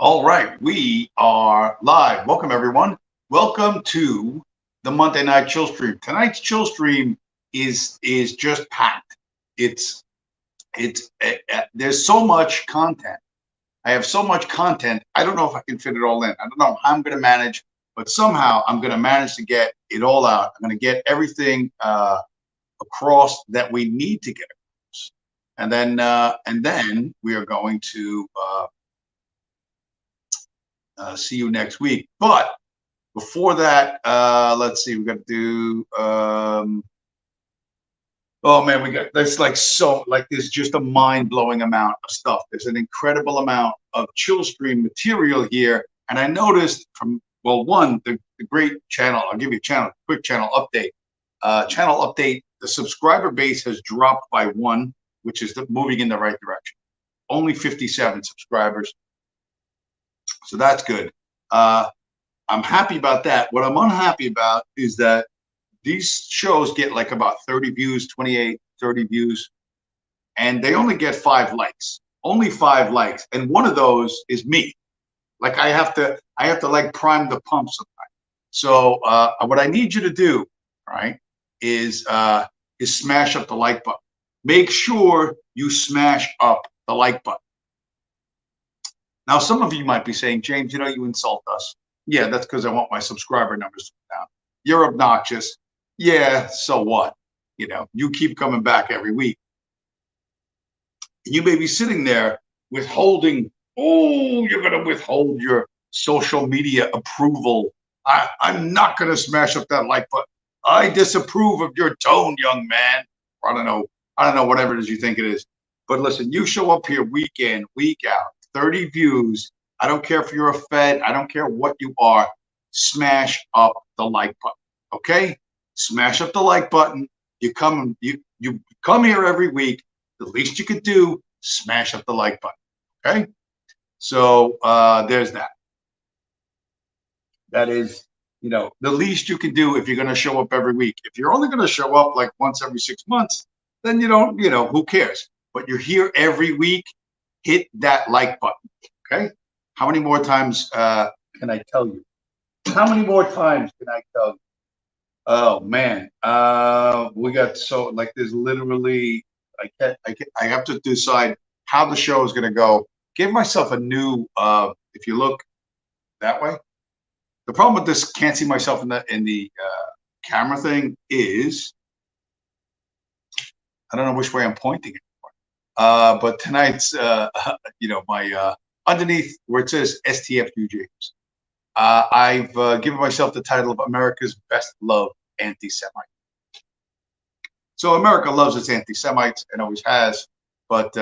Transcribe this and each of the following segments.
All right, we are live. Welcome, everyone. Welcome to the Monday Night Chill Stream. Tonight's Chill Stream is just packed. It's there's so much content. I have so much content. I don't know if I can fit it all in. I don't know how I'm going to manage, but somehow I'm going to manage to get it all out. I'm going to get everything across that we need to get across, and then we are going to. See you next week. But before that, let's see, we got to do. Oh man, we got there's there's just a mind blowing amount of stuff. There's an incredible amount of chill stream material here, and I noticed from the great channel. I'll give you a quick channel update. Channel update. The subscriber base has dropped by one, which is moving in the right direction. Only 57 subscribers. So that's good. I'm happy about that. What I'm unhappy about is that these shows get like about 30 views, 28, 30 views, and they only get 5 likes. Only 5 likes. And one of those is me. Like I have to like prime the pump sometimes. So what I need you to do, right, is smash up the like button. Make sure you smash up the like button. Now, some of you might be saying, James, you insult us. Yeah, that's because I want my subscriber numbers to go down. You're obnoxious. Yeah, so what? You keep coming back every week. You may be sitting there withholding, you're going to withhold your social media approval. I'm not going to smash up that like button. I disapprove of your tone, young man. I don't know, whatever it is you think it is. But listen, you show up here week in, week out. 30 views. I don't care if you're a Fed. I don't care what you are. Smash up the like button. Okay? Smash up the like button. You come here every week. The least you could do, smash up the like button. Okay? So there's that. That is, the least you can do if you're going to show up every week. If you're only going to show up like once every 6 months, then who cares? But you're here every week. Hit that like button, okay? How many more times can I tell you? How many more times can I tell you? Oh man, we got there's literally I have to decide how the show is going to go. Give myself a new. If you look that way, the problem with this can't see myself in the camera thing is I don't know which way I'm pointing it. But tonight's, my underneath where it says STFU James, I've given myself the title of America's Best Loved Anti-Semite. So America loves its anti-Semites and always has, but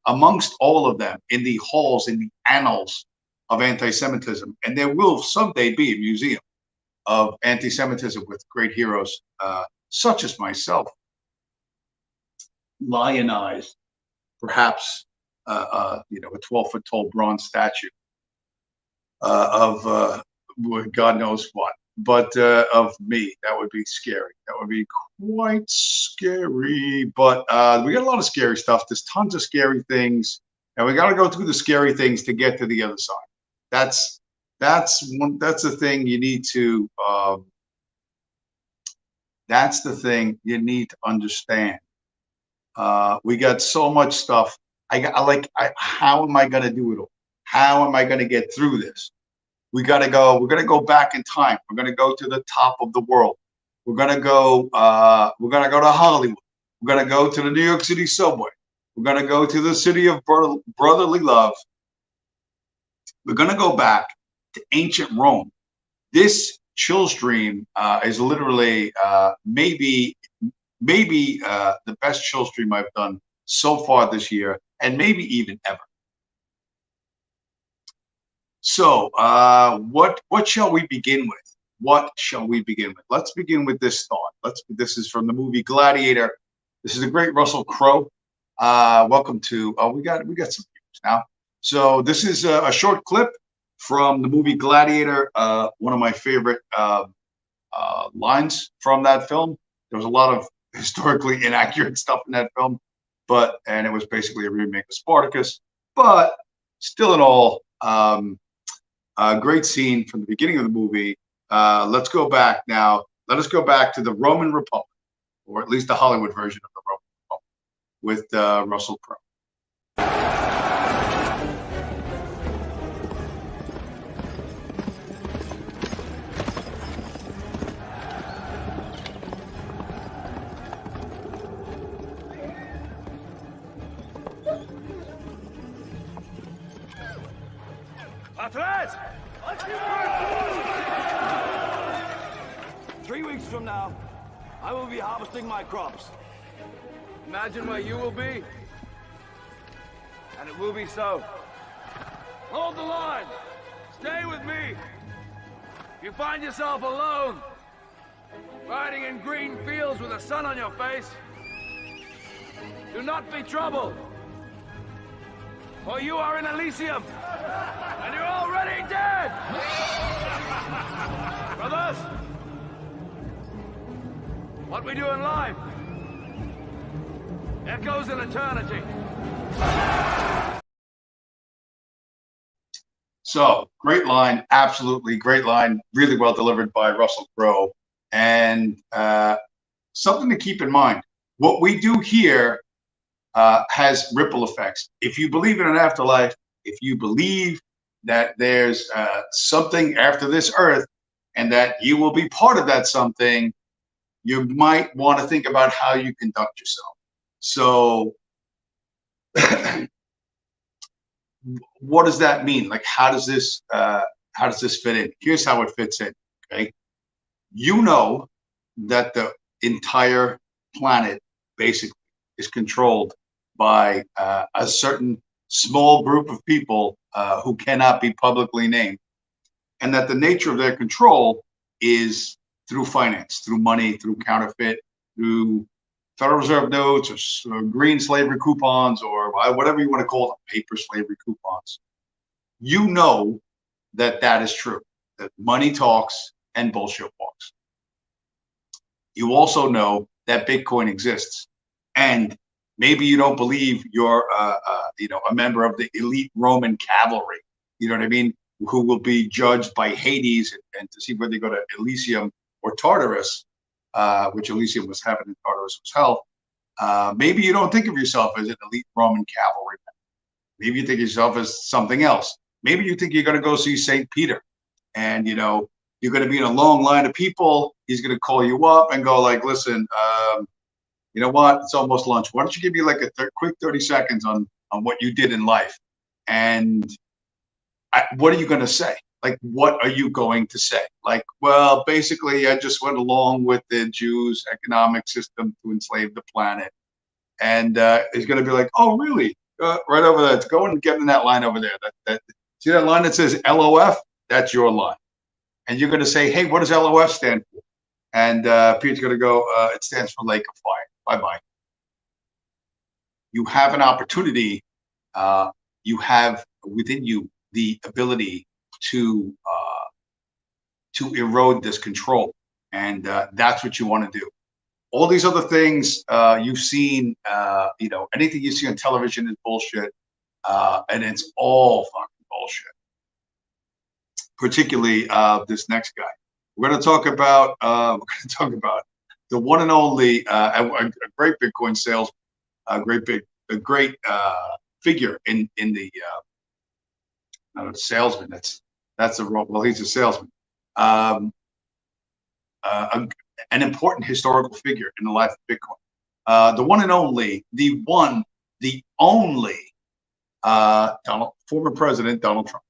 amongst all of them, in the halls, in the annals of anti-Semitism, and there will someday be a museum of anti-Semitism with great heroes such as myself, lionized. Perhaps a 12-foot tall bronze statue of God knows what, but of me. That would be scary. That would be quite scary. But we got a lot of scary stuff. There's tons of scary things, and we got to go through the scary things to get to the other side. That's the thing you need to. That's the thing you need to understand. We got so much stuff. How am I going to do it all? How am I going to get through this? We're going to go back in time. We're going to go to the top of the world. We're going to go to Hollywood. We're going to go to the New York City subway. We're going to go to the city of brotherly love. We're going to go back to ancient Rome. This chill stream is literally maybe the best chill stream I've done so far this year, and maybe even ever. So what shall we begin with? What shall we begin with? Let's begin with this thought. This is from the movie Gladiator. This is the great Russell Crowe. Welcome to we got some views now. So this is a short clip from the movie Gladiator, one of my favorite lines from that film. There was a lot of historically inaccurate stuff in that film, and it was basically a remake of Spartacus. But still in all, Great scene from the beginning of the movie. Let's go back now. Let us go back to the Roman Republic, or at least the Hollywood version of the Roman Republic, with Russell Crowe. Afterward! 3 weeks from now, I will be harvesting my crops. Imagine where you will be, and it will be so. Hold the line. Stay with me. If you find yourself alone, riding in green fields with the sun on your face, do not be troubled. For you are in Elysium, and you're already dead! Brothers, what we do in life echoes in eternity. So, great line, absolutely great line, really well delivered by Russell Crowe. And something to keep in mind, what we do here has ripple effects. If you believe in an afterlife, if you believe that there's something after this earth and that you will be part of that something, you might want to think about how you conduct yourself. So what does that mean? Like, how does this fit in? Here's how it fits in. Okay. You know that the entire planet basically is controlled by a certain small group of people who cannot be publicly named, and that the nature of their control is through finance, through money, through counterfeit, through Federal Reserve notes, or green slavery coupons, or whatever you want to call them, paper slavery coupons. You know that that is true, that money talks and bullshit walks. You also know that Bitcoin exists, and maybe you don't believe you're a member of the elite Roman cavalry, you know what I mean, who will be judged by Hades and to see whether they go to Elysium or Tartarus, which Elysium was heaven and Tartarus was hell. Maybe you don't think of yourself as an elite Roman cavalry. Maybe you think of yourself as something else. Maybe you think you're going to go see St. Peter, and you're going to be in a long line of people. He's going to call you up and go like, listen, you know what? It's almost lunch. Why don't you give me like a quick 30 seconds on what you did in life? And what are you going to say? Like, what are you going to say? Like, well, basically, I just went along with the Jews' economic system to enslave the planet. And he's going to be like, oh, really? Right over there. Go and get in that line over there. See that line that says LOF? That's your line. And you're going to say, hey, what does LOF stand for? And Pete's going to go, it stands for Lake of Fire. Bye-bye. You have an opportunity. You have within you the ability to erode this control. And that's what you want to do. All these other things you've seen, anything you see on television is bullshit. And it's all fucking bullshit. Particularly this next guy. We're going to talk about the one and only a great Bitcoin salesman, a great figure in the not a salesman. That's a role. Well, he's a salesman. An important historical figure in the life of Bitcoin. The one and only, the only former President Donald Trump.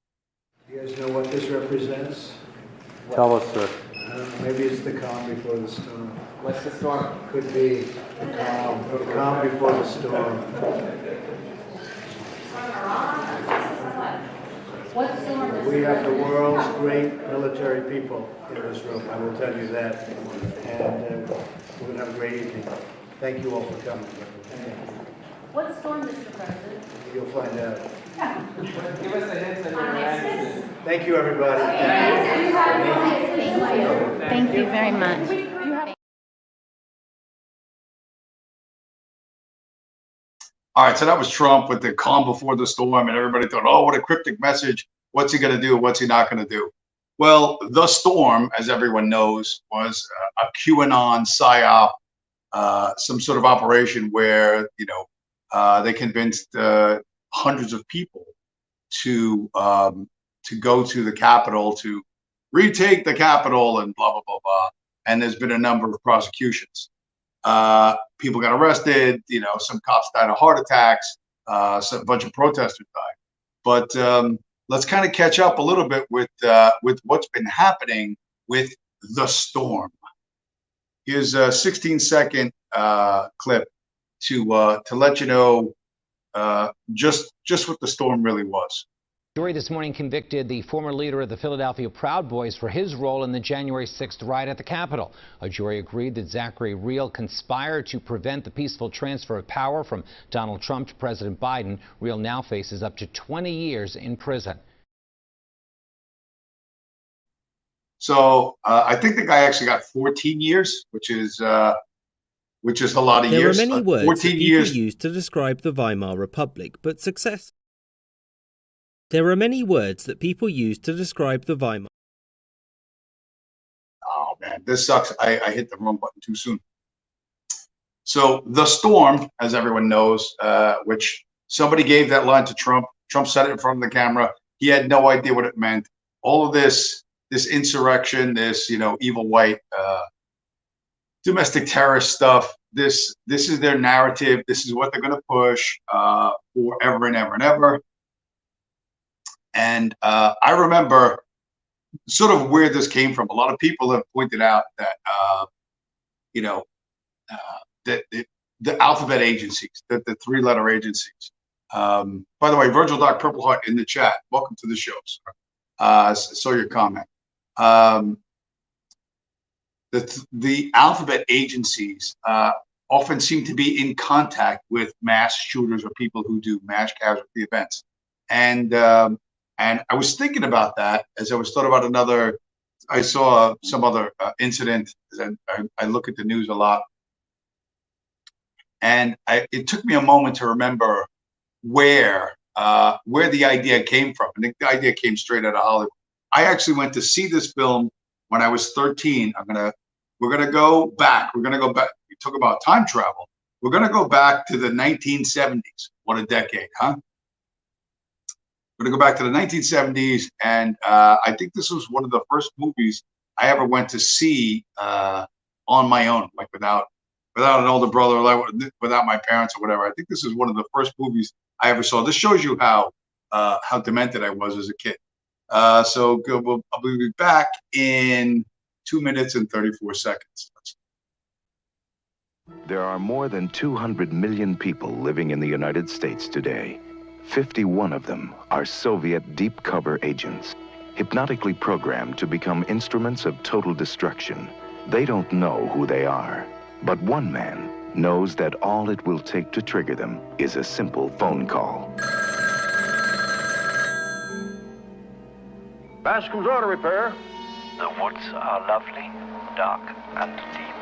You guys know what this represents? Tell us, sir. Maybe it's the calm before the storm. What's the storm? Could be the calm before the storm. What storm is We have the world's great military people in this room, I will tell you that. And we're going to have a great evening. Thank you all for coming. What storm, Mr. President? You'll find out. Give us a hint on your answers. Thank you, everybody. Thank you very much. All right, so that was Trump with the calm before the storm, and everybody thought, oh, what a cryptic message. what's he going to do? What's he not going to do? Well, the storm, as everyone knows, was a QAnon psyop, some sort of operation where, they convinced hundreds of people to go to the Capitol, to retake the Capitol, and blah, blah, blah, blah. And there's been a number of prosecutions. People got arrested, some cops died of heart attacks, a bunch of protesters died. But let's kind of catch up a little bit with what's been happening with the storm. Here's a 16-second clip to let you know just what the storm really was. Jury this morning convicted the former leader of the Philadelphia Proud Boys for his role in the January 6th riot at the Capitol. A jury agreed that Zachary Rehl conspired to prevent the peaceful transfer of power from Donald Trump to President Biden. Rehl now faces up to 20 years in prison. So I think the guy actually got 14 years, which is a lot of years. There are many words 14 that people years. use to describe the Weimar Republic, but success. There are many words that people use to describe the Weimar. Oh man, this sucks. I hit the wrong button too soon. So the storm, as everyone knows, which somebody gave that line to Trump. Trump said it in front of the camera. He had no idea what it meant. All of this insurrection, this evil white domestic terrorist stuff. This is their narrative. This is what they're going to push forever and ever and ever. And I remember sort of where this came from. A lot of people have pointed out that the alphabet agencies, the three-letter agencies. By the way, Virgil Doc Purple Heart in the chat. Welcome to the show, sir. Saw your comment. The alphabet agencies often seem to be in contact with mass shooters or people who do mass casualty events. And I was thinking about that as I was thought about another. I saw some other incident. I look at the news a lot, and it took me a moment to remember where the idea came from. And the idea came straight out of Hollywood. I actually went to see this film when I was 13. We're gonna go back. We're gonna go back. We talk about time travel. We're gonna go back to the 1970s. What a decade, huh? We're gonna go back to the 1970s, and I think this was one of the first movies I ever went to see on my own, like without an older brother, like without my parents or whatever. I think this is one of the first movies I ever saw. This shows you how demented I was as a kid. So I'll be back in 2 minutes and 34 seconds. There are more than 200 million people living in the United States today. 51 of them are Soviet deep cover agents, hypnotically programmed to become instruments of total destruction. They don't know who they are, but one man knows that all it will take to trigger them is a simple phone call. Bascom's Auto Repair. The woods are lovely, dark and deep,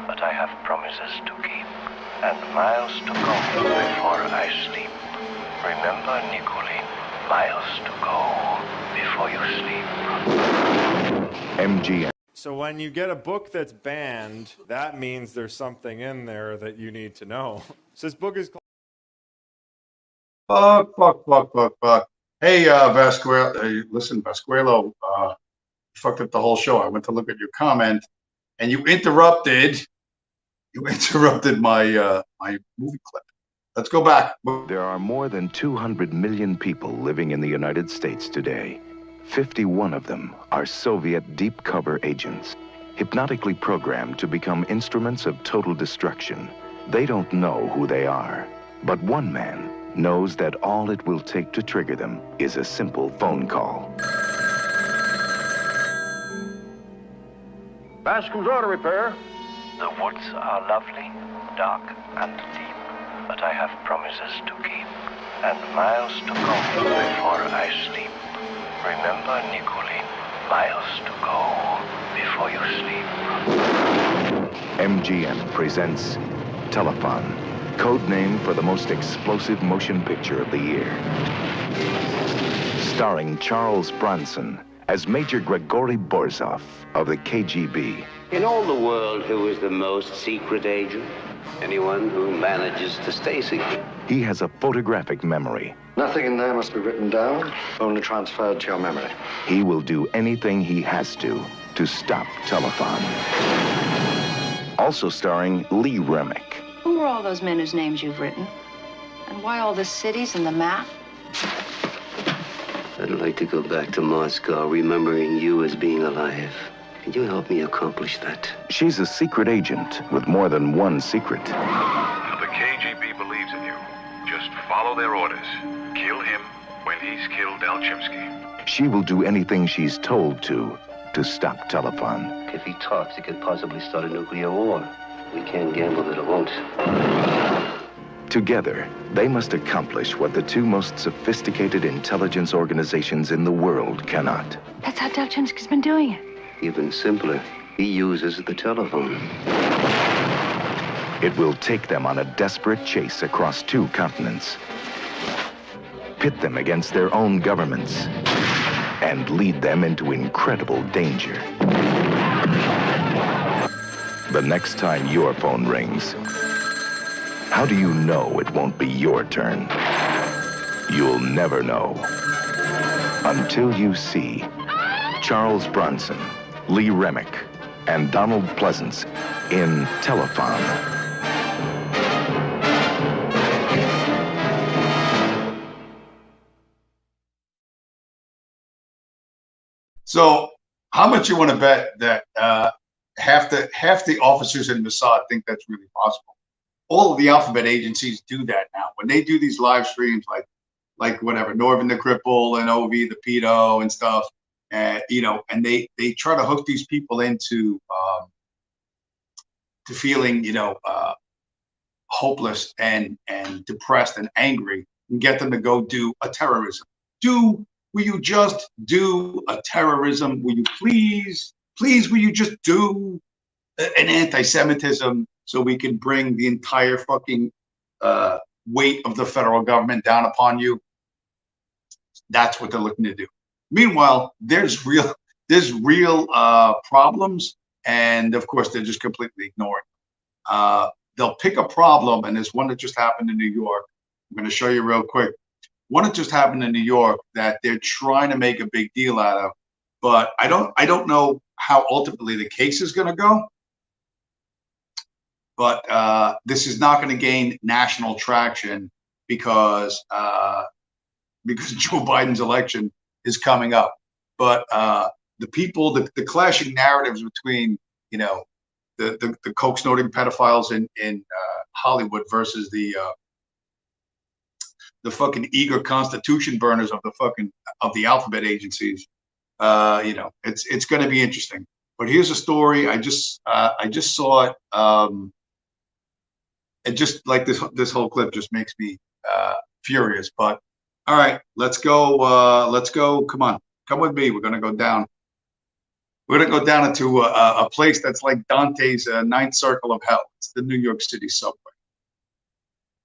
but I have promises to keep and miles to go before I sleep. Remember, Nicolene, miles to go before you sleep. MGM. So when you get a book that's banned, that means there's something in there that you need to know. So this book is called Fuck. Hey, Vasquero. Hey, listen, Vasquero, fucked up the whole show. I went to look at your comment, and you interrupted my my movie clip. Let's go back. There are more than 200 million people living in the United States today. 51 of them are Soviet deep cover agents, hypnotically programmed to become instruments of total destruction. They don't know who they are, but one man knows that all it will take to trigger them is a simple phone call. Bascom's Auto Repair. The woods are lovely, dark and deep, but I have promises to keep and miles to go before I sleep. Remember, Nicolene, miles to go before you sleep. MGM presents Telephone, code name for the most explosive motion picture of the year. starring Charles Bronson as Major Grigory Borzov of the KGB. In all the world, who is the most secret agent? Anyone who manages to stay secret. He has a photographic memory. Nothing in there must be written down, only transferred to your memory. He will do anything he has to stop Telefon. Also starring Lee Remick. Who are all those men whose names you've written? And why all the cities and the map? I'd like to go back to Moscow, remembering you as being alive. Can you help me accomplish that? She's a secret agent with more than one secret. The KGB believes in you. Just follow their orders. Kill him when he's killed Alchimsky. She will do anything she's told to stop Telefon. If he talks, he could possibly start a nuclear war. We can't gamble that it won't. Together, they must accomplish what the two most sophisticated intelligence organizations in the world cannot. That's how Delchinsky's been doing it. Even simpler, he uses the telephone. It will take them on a desperate chase across 2 continents, pit them against their own governments, and lead them into incredible danger. The next time your phone rings, how do you know it won't be your turn? You'll never know until you see Charles Bronson, Lee Remick, and Donald Pleasance in Telefon. So, how much you want to bet that half the officers in Mossad think that's really possible? All of the alphabet agencies do that now. When they do these live streams, like whatever, Norvin the Cripple and OV the Pedo and stuff, you know, and they try to hook these people into to feeling, you know, hopeless and depressed and angry, and get them to go do a terrorism. Will you just do a terrorism? Will you please, will you just do an anti-Semitism so we can bring the entire fucking weight of the federal government down upon you? That's what they're looking to do. Meanwhile, there's real problems, and of course, they're just completely ignoring. They'll pick a problem, and there's one that just happened in New York. I'm going to show you real quick. One that just happened in New York that they're trying to make a big deal out of, but I don't know how ultimately the case is going to go. But this is not going to gain national traction because Joe Biden's election is coming up. But the people, the clashing narratives between, you know, the coke snorting pedophiles in Hollywood versus the fucking eager constitution burners of the alphabet agencies, you know, it's going to be interesting. But here's a story. I just saw it. It just like this whole clip just makes me furious. But all right, let's go. Come on, come with me. We're going to go down. We're going to go down into a place that's like Dante's ninth circle of hell. It's the New York City subway.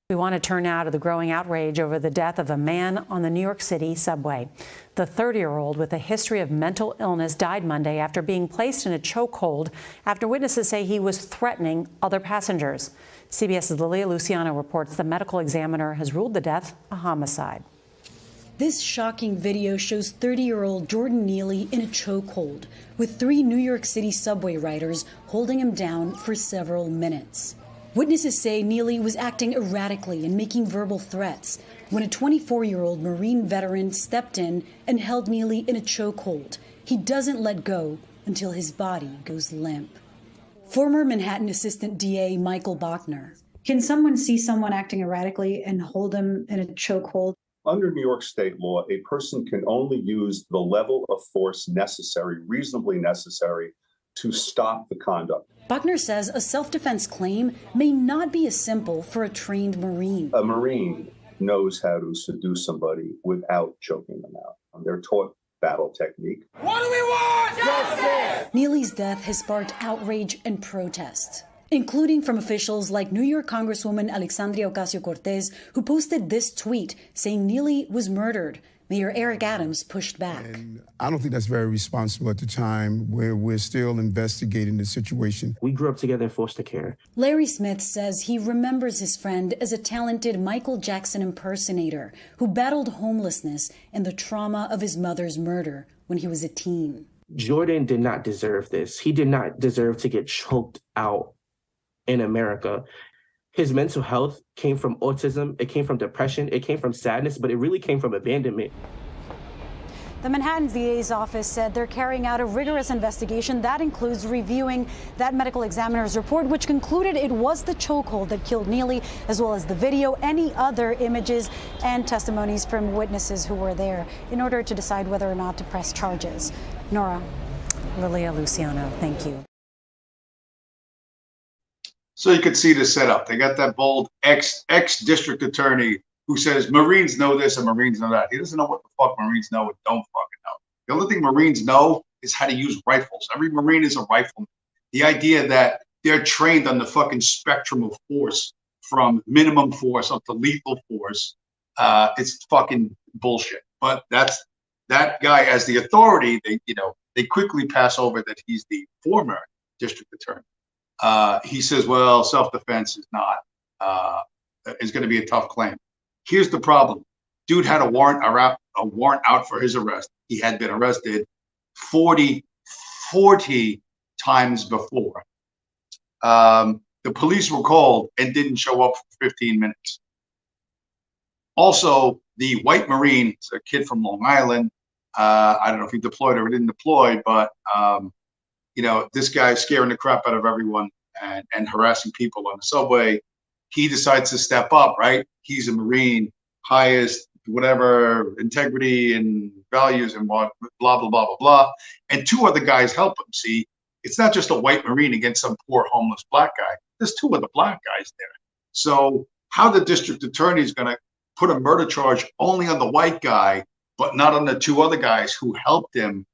We want to turn now to the growing outrage over the death of a man on the New York City subway. The 30-year-old with a history of mental illness died Monday after being placed in a chokehold after witnesses say he was threatening other passengers. CBS's Lilia Luciano reports the medical examiner has ruled the death a homicide. This shocking video shows 30-year-old Jordan Neely in a chokehold with 3 New York City subway riders holding him down for several minutes. Witnesses say Neely was acting erratically and making verbal threats when a 24-year-old Marine veteran stepped in and held Neely in a chokehold. He doesn't let go until his body goes limp. Former Manhattan Assistant DA Michael Bachner. Can someone see someone acting erratically and hold them in a chokehold? Under New York state law, a person can only use the level of force necessary, reasonably necessary, to stop the conduct. Bachner says a self-defense claim may not be as simple for a trained Marine. A Marine knows how to seduce somebody without choking them out. They're taught battle technique. What do we want? Justice! Neely's death has sparked outrage and protest, including from officials like New York Congresswoman Alexandria Ocasio-Cortez, who posted this tweet saying Neely was murdered Mayor Eric Adams pushed back. I don't think that's very responsible at the time where we're still investigating the situation. We grew up together in foster care. Larry Smith says he remembers his friend as a talented Michael Jackson impersonator who battled homelessness and the trauma of his mother's murder when he was a teen. Jordan did not deserve this. He did not deserve to get choked out in America. His mental health came from autism, it came from depression, it came from sadness, but it really came from abandonment. The Manhattan VA's office said they're carrying out a rigorous investigation that includes reviewing that medical examiner's report, which concluded it was the chokehold that killed Neely, as well as the video, any other images and testimonies from witnesses who were there, in order to decide whether or not to press charges. Nora. Lilia Luciano, thank you. So you could see the setup. They got that bold ex-district attorney who says Marines know this and Marines know that. He doesn't know what the fuck Marines know and don't fucking know. The only thing Marines know is how to use rifles. Every Marine is a rifleman. The idea that they're trained on the fucking spectrum of force, from minimum force up to lethal force, it's fucking bullshit. But that's that guy as the authority. They quickly pass over that he's the former district attorney. He says, well, self-defense is not, is going to be a tough claim. Here's the problem. Dude had a warrant out for his arrest. He had been arrested 40 times before. The police were called and didn't show up for 15 minutes. Also, the white Marine, it's a kid from Long Island. I don't know if he deployed or didn't deploy, but this guy's scaring the crap out of everyone and harassing people on the subway. He decides to step up, right? He's a Marine, highest, whatever, integrity and values and what, blah, blah, blah, blah, blah. And two other guys help him. See, it's not just a white Marine against some poor homeless black guy. There's two other black guys there. So how the district attorney is going to put a murder charge only on the white guy, but not on the two other guys who helped him,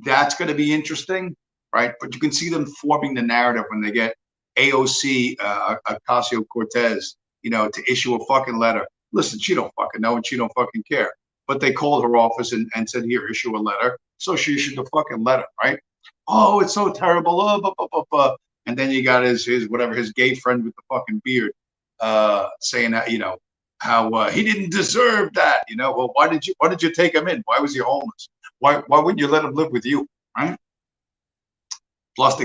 that's going to be interesting, right? But you can see them forming the narrative when they get AOC, Ocasio-Cortez, to issue a fucking letter. Listen, she don't fucking know and she don't fucking care. But they called her office and said, here, issue a letter. So she issued the fucking letter, right? Oh, it's so terrible. Oh, blah, blah, blah, blah. And then you got his gay friend with the fucking beard saying that, how he didn't deserve that. Well, why did you take him in? Why was he homeless? Why wouldn't you let him live with you, right? Plus,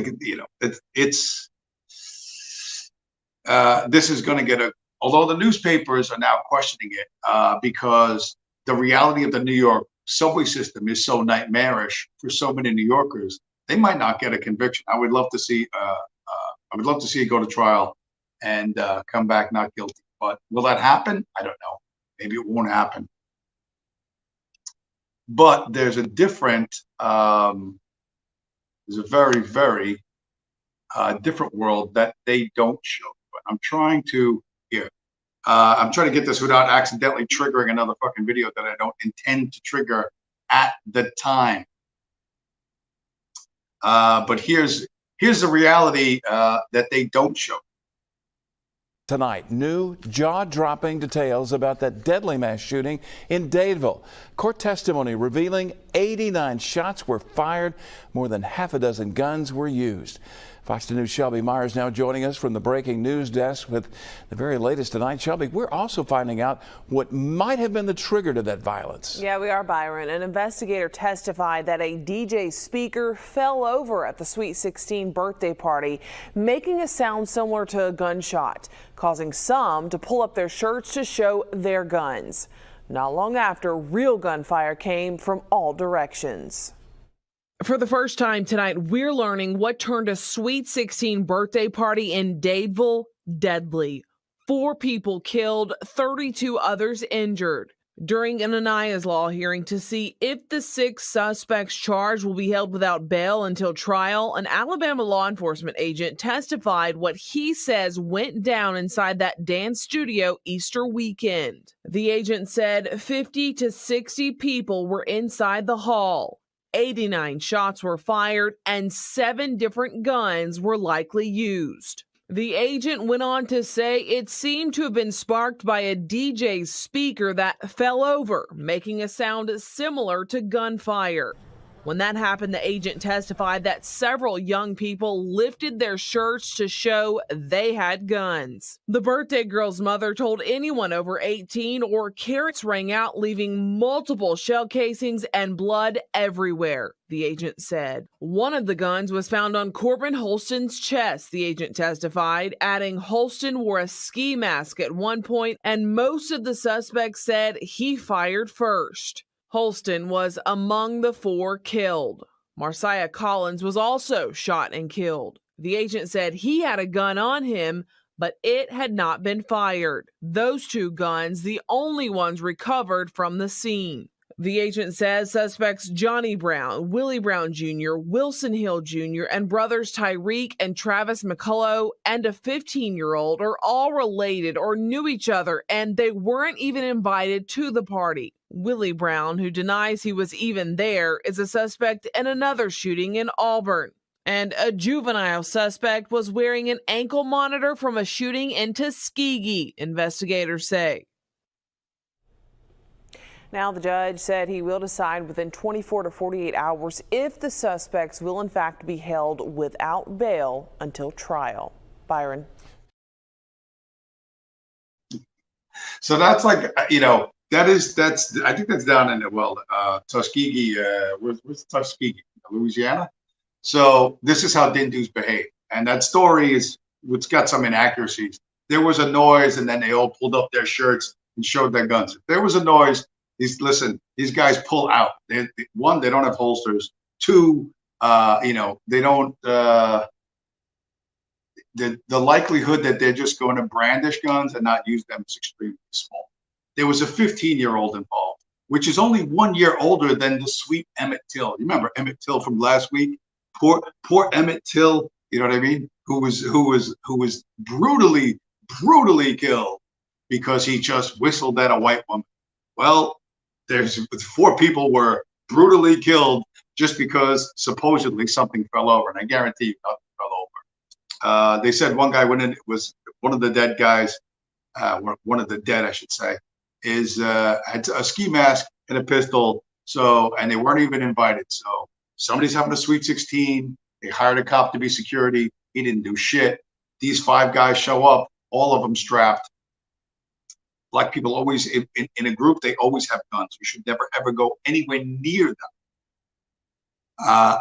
this is going to get although the newspapers are now questioning it because the reality of the New York subway system is so nightmarish for so many New Yorkers, they might not get a conviction. I would love to see it go to trial and come back not guilty. But will that happen? I don't know. Maybe it won't happen. But there's a different, there's a very, very different world that they don't show. But I'm trying to get this without accidentally triggering another fucking video that I don't intend to trigger at the time. But here's the reality that they don't show. Tonight, new jaw-dropping details about that deadly mass shooting in Dadeville. Court testimony revealing 89 shots were fired, more than half a dozen guns were used. Fox News' Shelby Myers now joining us from the breaking news desk with the very latest tonight. Shelby, we're also finding out what might have been the trigger to that violence. Yeah, we are, Byron. An investigator testified that a DJ speaker fell over at the Sweet 16 birthday party, making a sound similar to a gunshot, causing some to pull up their shirts to show their guns. Not long after, real gunfire came from all directions. For the first time tonight, we're learning what turned a Sweet 16 birthday party in Dadeville deadly. 4 people killed, 32 others injured. During an Anaya's Law hearing to see if the 6 suspects charged will be held without bail until trial, an Alabama law enforcement agent testified what he says went down inside that dance studio Easter weekend. The agent said 50 to 60 people were inside the hall. 89 shots were fired and 7 different guns were likely used. The agent went on to say it seemed to have been sparked by a DJ's speaker that fell over, making a sound similar to gunfire. When that happened, the agent testified that several young people lifted their shirts to show they had guns. The birthday girl's mother told anyone over 18 or carrots rang out, leaving multiple shell casings and blood everywhere, the agent said. One of the guns was found on Corbin Holston's chest, the agent testified, adding Holston wore a ski mask at one point, and most of the suspects said he fired first. Holston was among the 4 killed. Marciah Collins was also shot and killed. The agent said he had a gun on him, but it had not been fired. Those 2 guns, the only ones recovered from the scene. The agent says suspects Johnny Brown, Willie Brown Jr., Wilson Hill Jr., and brothers Tyreek and Travis McCullough and a 15-year-old are all related or knew each other, and they weren't even invited to the party. Willie Brown, who denies he was even there, is a suspect in another shooting in Auburn. And a juvenile suspect was wearing an ankle monitor from a shooting in Tuskegee, investigators say. Now the judge said he will decide within 24 to 48 hours if the suspects will in fact be held without bail until trial. Byron. So that's like, that's I think that's down in Tuskegee. Where's Tuskegee? Louisiana. So this is how Dindus behave, and that story is it's got some inaccuracies. There was a noise, and then they all pulled up their shirts and showed their guns. If there was a noise, these guys pull out. One, they don't have holsters. 2, they don't. The likelihood that they're just going to brandish guns and not use them is extremely small. There was a 15-year-old involved, which is only 1 year older than the sweet Emmett Till. You remember Emmett Till from last week? Poor Emmett Till, you know what I mean? Who was brutally killed because he just whistled at a white woman. Well, there's 4 people were brutally killed just because supposedly something fell over, and I guarantee you nothing fell over. They said one guy went in. It was one of the dead guys. One of the dead, I should say, had a ski mask and a pistol. So, and they weren't even invited. So somebody's having a Sweet 16. They hired a cop to be security. He didn't do shit. These 5 guys show up, all of them strapped. Black people always, in a group, they always have guns. You should never, ever go anywhere near them.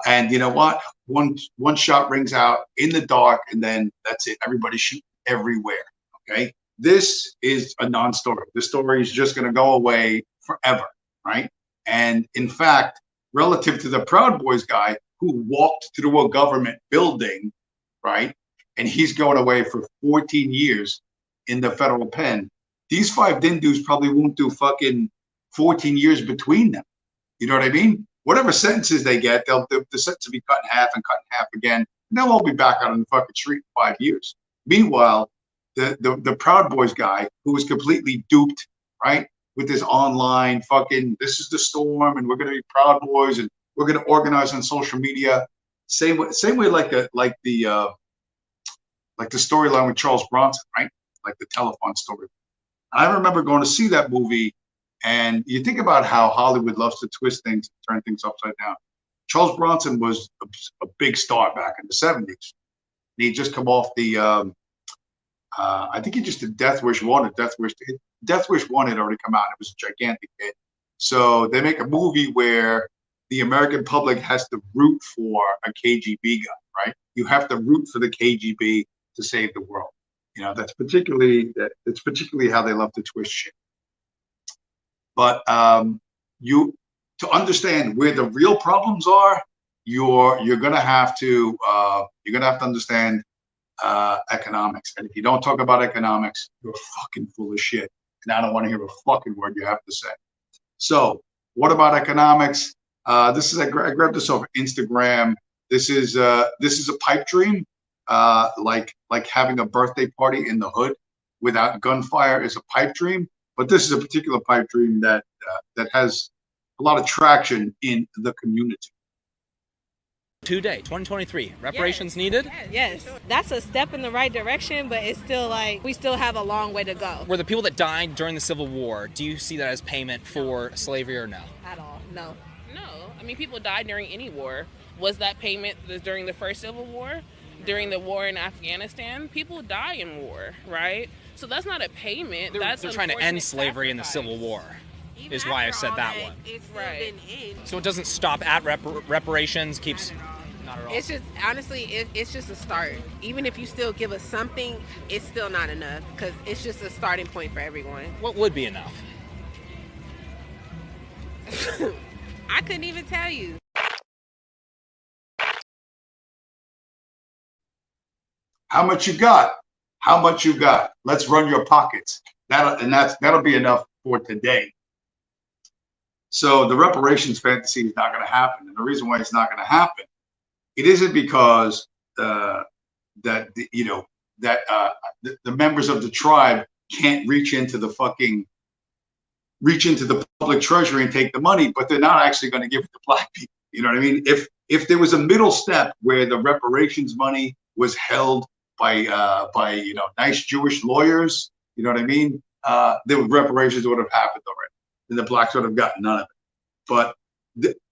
And you know what? One shot rings out in the dark, and then that's it. Everybody shooting everywhere, okay? This is a non-story. The story is just going to go away forever, right? And in fact, relative to the Proud Boys guy who walked through a government building, right? And he's going away for 14 years in the federal pen. These 5 Dindus probably won't do fucking 14 years between them. You know what I mean? Whatever sentences they get, the sentence will be cut in half and cut in half again. And they'll all be back out on the fucking street in 5 years. Meanwhile, the Proud Boys guy who was completely duped, right? With this online fucking, this is the storm, and we're gonna be Proud Boys, and we're gonna organize on social media. Same way like the storyline with Charles Bronson, right? Like the telephone story. I remember going to see that movie, and you think about how Hollywood loves to twist things, turn things upside down. Charles Bronson was a big star back in the 70s. He'd just come off the, I think he just did Death Wish 1 or Death Wish 1 had already come out. It was a gigantic hit. So they make a movie where the American public has to root for a KGB guy, right? You have to root for the KGB to save the world. You know, that's particularly how they love to twist shit. But to understand where the real problems are, you're gonna have to understand economics. And if you don't talk about economics, you're fucking full of shit. And I don't want to hear a fucking word you have to say. So what about economics? I grabbed this off Instagram. This is a pipe dream. Like having a birthday party in the hood without gunfire is a pipe dream. But this is a particular pipe dream that has a lot of traction in the community. Today, 2023, reparations needed? Yes, that's a step in the right direction, but it's still like we still have a long way to go. Were the people that died during the Civil War, do you see that as payment for slavery or no? At all, no. No, I mean, people died during any war. Was that payment during the first Civil War? During the war in Afghanistan? People die in war, right? So that's not a payment. They're trying to end slavery in the Civil War, is why I said that one. It's right. So it doesn't stop at reparations, keeps... Not at all. It's just, honestly, it's just a start. Even if you still give us something, it's still not enough because it's just a starting point for everyone. What would be enough? I couldn't even tell you. How much you got? How much you got? Let's run your pockets. That'll be enough for today. So the reparations fantasy is not going to happen, and the reason why it's not going to happen, it isn't because the members of the tribe can't reach into the public treasury and take the money, but they're not actually going to give it to black people. You know what I mean? If there was a middle step where the reparations money was held by nice Jewish lawyers, you know what I mean? The reparations would have happened already, and the blacks would have gotten none of it. But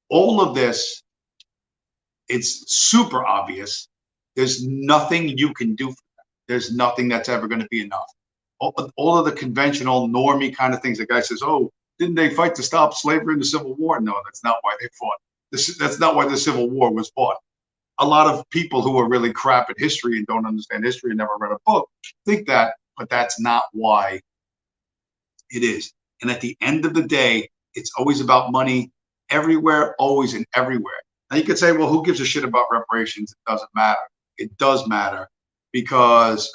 all of this, it's super obvious. There's nothing you can do for them. There's nothing that's ever going to be enough. All of the conventional normie kind of things. The guy says, "Oh, didn't they fight to stop slavery in the Civil War?" No, that's not why they fought. That's not why the Civil War was fought. A lot of people who are really crap at history and don't understand history and never read a book think that, but that's not why it is. And at the end of the day, it's always about money everywhere, always and everywhere. Now you could say, well, who gives a shit about reparations? It doesn't matter. It does matter because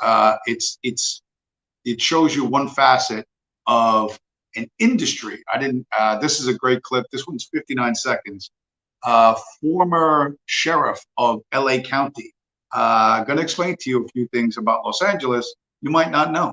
it shows you one facet of an industry. This is a great clip. This one's 59 seconds. Former sheriff of LA County. Going to explain to you a few things about Los Angeles you might not know.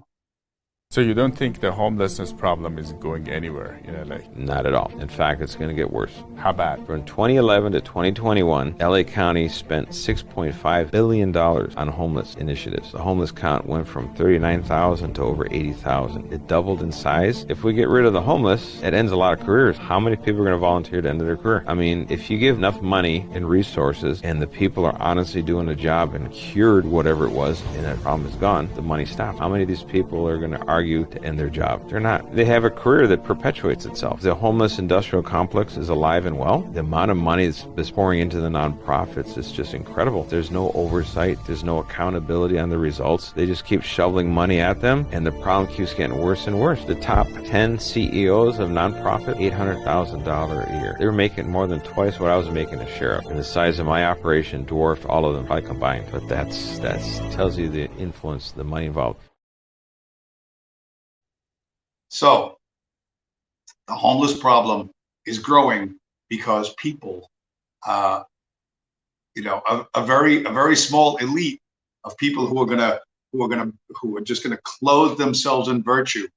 So you don't think the homelessness problem is going anywhere in LA? Not at all. In fact, it's going to get worse. How bad? From 2011 to 2021, LA County spent $6.5 billion on homeless initiatives. The homeless count went from 39,000 to over 80,000. It doubled in size. If we get rid of the homeless, it ends a lot of careers. How many people are going to volunteer to end their career? I mean, if you give enough money and resources and the people are honestly doing the job and cured whatever it was and that problem is gone, the money stops. How many of these people are going to argue to end their job? They're not. They have a career that perpetuates itself. The homeless industrial complex is alive and well. The amount of money that's pouring into the nonprofits is just incredible. There's no oversight. There's no accountability on the results. They just keep shoveling money at them, and the problem keeps getting worse and worse. The top 10 CEOs of nonprofit, $800,000 a year. They were making more than twice what I was making as sheriff, and the size of my operation dwarfed all of them probably combined. But that's tells you the influence, the money involved. So the homeless problem is growing because people, a very small elite of people who are just gonna clothe themselves in virtue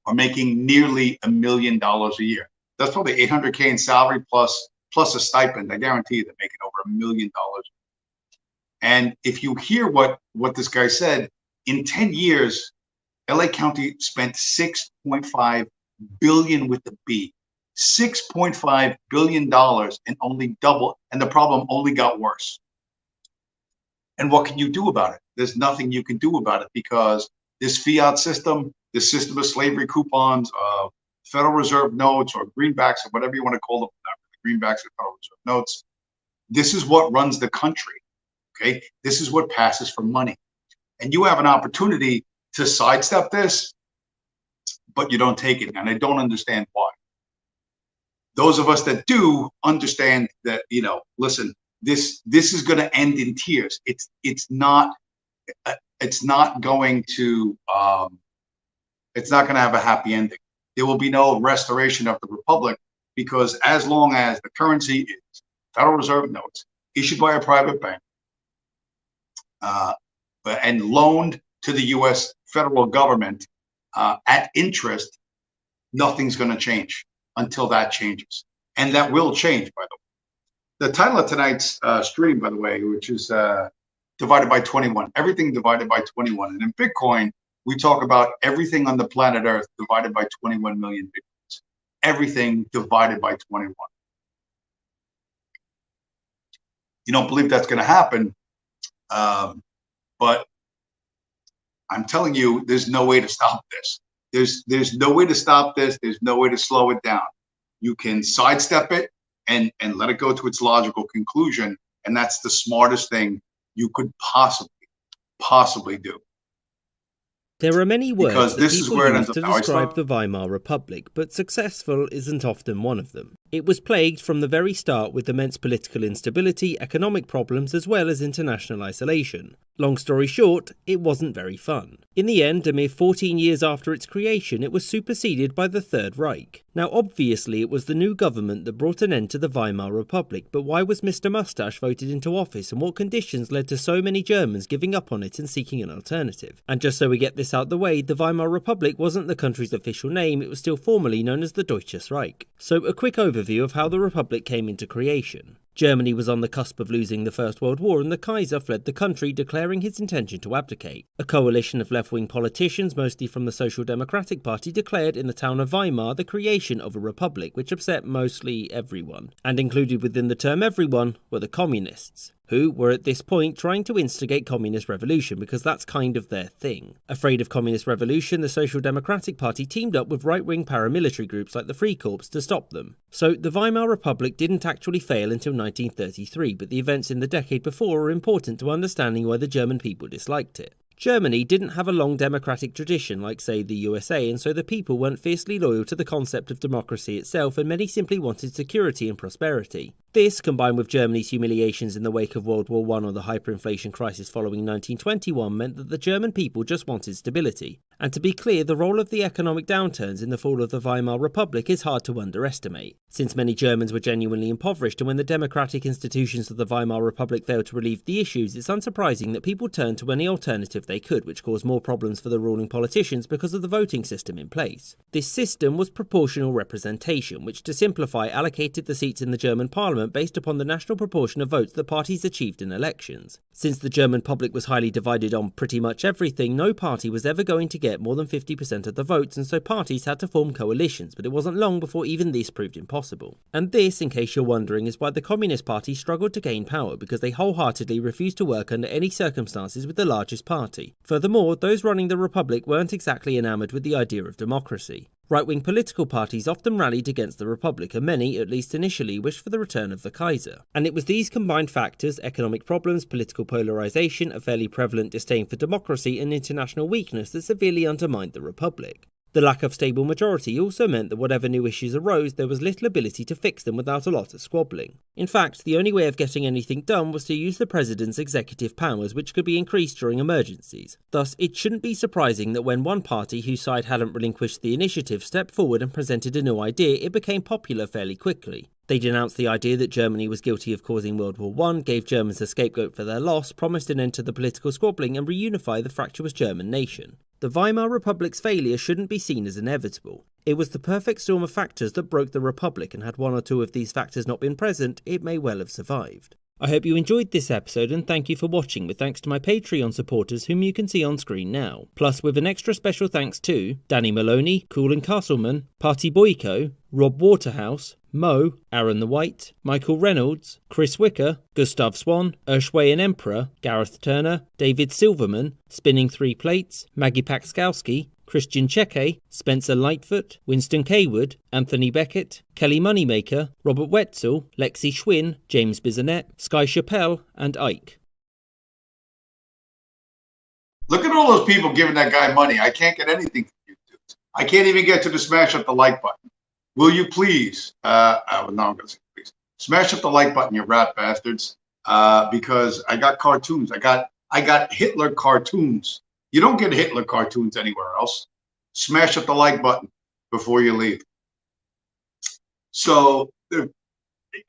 are making nearly $1 million a year. That's probably $800K in salary plus a stipend. I guarantee you they're making over $1 million. And if you hear what this guy said, in 10 years, LA County spent $6.5 billion with the B, $6.5 billion, and only double, and the problem only got worse. And what can you do about it? There's nothing you can do about it because this fiat system, this system of slavery coupons, Federal Reserve notes or greenbacks or whatever you want to call them, greenbacks or Federal Reserve notes, this is what runs the country. Okay, this is what passes for money, and you have an opportunity to sidestep this, but you don't take it, and I don't understand why. Those of us that do understand that, listen, this is going to end in tears. It's not going to have a happy ending. There will be no restoration of the republic because as long as the currency is Federal Reserve notes issued by a private bank and loaned to the U.S. federal government at interest, nothing's going to change until that changes. And that will change, by the way. The title of tonight's stream, by the way, which is divided by 21, everything divided by 21. And in Bitcoin, we talk about everything on the planet Earth divided by 21 million Bitcoins. Everything divided by 21. You don't believe that's going to happen, but I'm telling you, there's no way to stop this. There's no way to stop this. There's no way to slow it down. You can sidestep it and let it go to its logical conclusion, and that's the smartest thing you could possibly do. There are many words Because that this is people where it use ends to up. describe the Weimar Republic, but successful isn't often one of them. It was plagued from the very start with immense political instability, economic problems, as well as international isolation. Long story short, it wasn't very fun. In the end, a mere 14 years after its creation, it was superseded by the Third Reich. Now obviously it was the new government that brought an end to the Weimar Republic, but why was Mr. Mustache voted into office, and what conditions led to so many Germans giving up on it and seeking an alternative? And just so we get this out the way, the Weimar Republic wasn't the country's official name, it was still formally known as the Deutsches Reich. So a quick overview of how the Republic came into creation. Germany was on the cusp of losing the First World War, and the Kaiser fled the country, declaring his intention to abdicate. A coalition of left-wing politicians, mostly from the Social Democratic Party, declared in the town of Weimar the creation of a republic, which upset mostly everyone. And included within the term everyone were the communists, who were at this point trying to instigate communist revolution because that's kind of their thing. Afraid of communist revolution, the Social Democratic Party teamed up with right-wing paramilitary groups like the Freikorps to stop them. So the Weimar Republic didn't actually fail until 1933, but the events in the decade before are important to understanding why the German people disliked it. Germany didn't have a long democratic tradition like, say, the USA, and so the people weren't fiercely loyal to the concept of democracy itself, and many simply wanted security and prosperity. This, combined with Germany's humiliations in the wake of World War I or the hyperinflation crisis following 1921, meant that the German people just wanted stability. And to be clear, the role of the economic downturns in the fall of the Weimar Republic is hard to underestimate. Since many Germans were genuinely impoverished, and when the democratic institutions of the Weimar Republic failed to relieve the issues, it's unsurprising that people turned to any alternative they could, which caused more problems for the ruling politicians because of the voting system in place. This system was proportional representation, which, to simplify, allocated the seats in the German parliament based upon the national proportion of votes that parties achieved in elections. Since the German public was highly divided on pretty much everything, no party was ever going to get more than 50% of the votes, and so parties had to form coalitions, but it wasn't long before even this proved impossible. And this, in case you're wondering, is why the Communist Party struggled to gain power, because they wholeheartedly refused to work under any circumstances with the largest party. Furthermore, those running the Republic weren't exactly enamoured with the idea of democracy. Right-wing political parties often rallied against the Republic, and many, at least initially, wished for the return of the Kaiser. And it was these combined factors, economic problems, political polarisation, a fairly prevalent disdain for democracy, and international weakness that severely undermined the Republic. The lack of stable majority also meant that whatever new issues arose, there was little ability to fix them without a lot of squabbling. In fact, the only way of getting anything done was to use the president's executive powers, which could be increased during emergencies. Thus, it shouldn't be surprising that when one party whose side hadn't relinquished the initiative stepped forward and presented a new idea, it became popular fairly quickly. They denounced the idea that Germany was guilty of causing World War I, gave Germans a scapegoat for their loss, promised an end to the political squabbling, and reunify the fractious German nation. The Weimar Republic's failure shouldn't be seen as inevitable. It was the perfect storm of factors that broke the Republic, and had one or two of these factors not been present, it may well have survived. I hope you enjoyed this episode, and thank you for watching, with thanks to my Patreon supporters whom you can see on screen now. Plus with an extra special thanks to Danny Maloney, Coolin Castleman, Party Boyko, Rob Waterhouse, Mo, Aaron the White, Michael Reynolds, Chris Wicker, Gustav Swan, Urshwayan Emperor, Gareth Turner, David Silverman, Spinning Three Plates, Maggie Pakskowski, Christian Cheke, Spencer Lightfoot, Winston Kaywood, Anthony Beckett, Kelly Moneymaker, Robert Wetzel, Lexi Schwinn, James Bisonet, Sky Chappelle, and Ike. Look at all those people giving that guy money. I can't get anything from YouTube. I can't even get to smash up the like button. Will you please, no, I'm going to say please, smash up the like button, you rat bastards, because I got cartoons. I got Hitler cartoons. You don't get Hitler cartoons anywhere else. Smash up the like button before you leave. So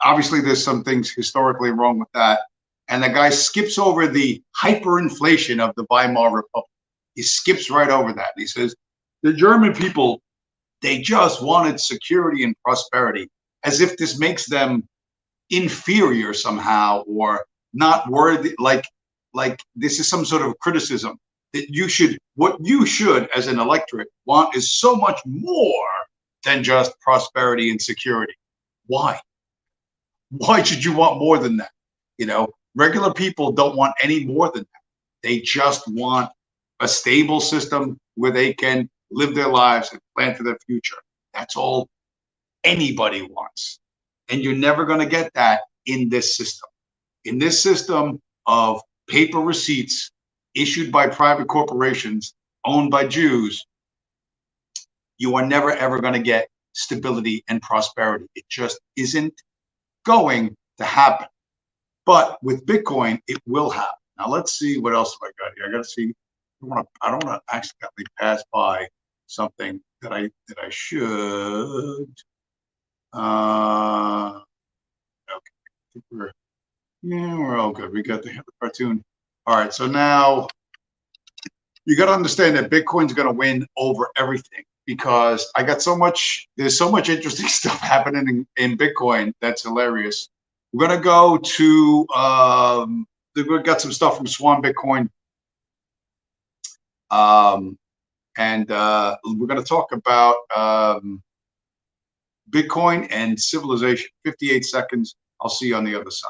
obviously there's some things historically wrong with that. And the guy skips over the hyperinflation of the Weimar Republic. He skips right over that. He says, the German people, they just wanted security and prosperity, as if this makes them inferior somehow or not worthy, like this is some sort of criticism that what you should as an electorate want is so much more than just prosperity and security. Why should you want more than that? Regular people don't want any more than that. They just want a stable system where they can live their lives and plan for their future. That's all anybody wants. And you're never going to get that in this system. In this system of paper receipts issued by private corporations owned by Jews, you are never, ever going to get stability and prosperity. It just isn't going to happen. But with Bitcoin, it will happen. Now, let's see what else have I got here. I got to see. I don't want to accidentally pass by something that I should. Okay, we're all good. We got the cartoon. All right, so now you got to understand that Bitcoin's going to win over everything because there's so much interesting stuff happening in Bitcoin that's hilarious. We're going to go to, we've got some stuff from Swan Bitcoin. And we're going to talk about Bitcoin and civilization. 58 seconds. I'll see you on the other side.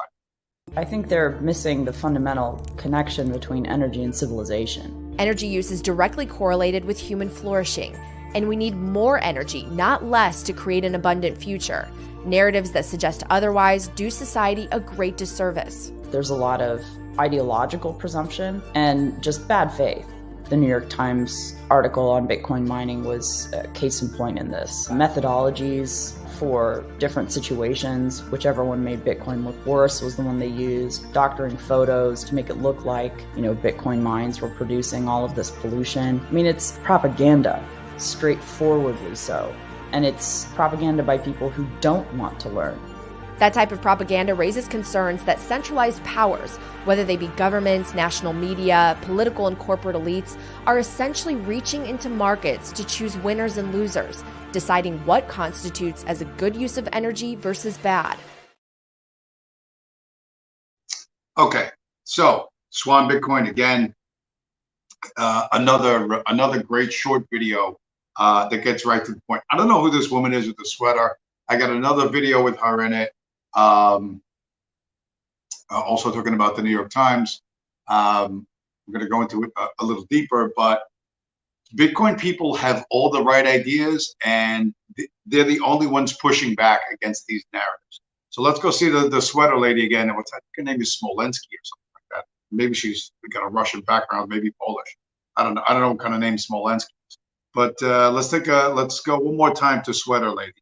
I think they're missing the fundamental connection between energy and civilization. Energy use is directly correlated with human flourishing, and we need more energy, not less, to create an abundant future. Narratives that suggest otherwise do society a great disservice. There's a lot of ideological presumption and just bad faith. The New York Times article on Bitcoin mining was a case in point in this. Methodologies for different situations, whichever one made Bitcoin look worse was the one they used. Doctoring photos to make it look like, Bitcoin mines were producing all of this pollution. I mean, it's propaganda, straightforwardly so. And it's propaganda by people who don't want to learn. That type of propaganda raises concerns that centralized powers, whether they be governments, national media, political and corporate elites, are essentially reaching into markets to choose winners and losers, deciding what constitutes as a good use of energy versus bad. Okay, so Swan Bitcoin again, another great short video that gets right to the point. I don't know who this woman is with the sweater. I got another video with her in it. Also talking about the New York Times. I'm going to go into it a little deeper, but Bitcoin people have all the right ideas, and they're the only ones pushing back against these narratives. So let's go see the sweater lady again. And what's that? Her name is Smolensky or something like that. Maybe she's got a Russian background, maybe Polish. I don't know. I don't know what kind of name Smolensky is. But let's go one more time to sweater lady.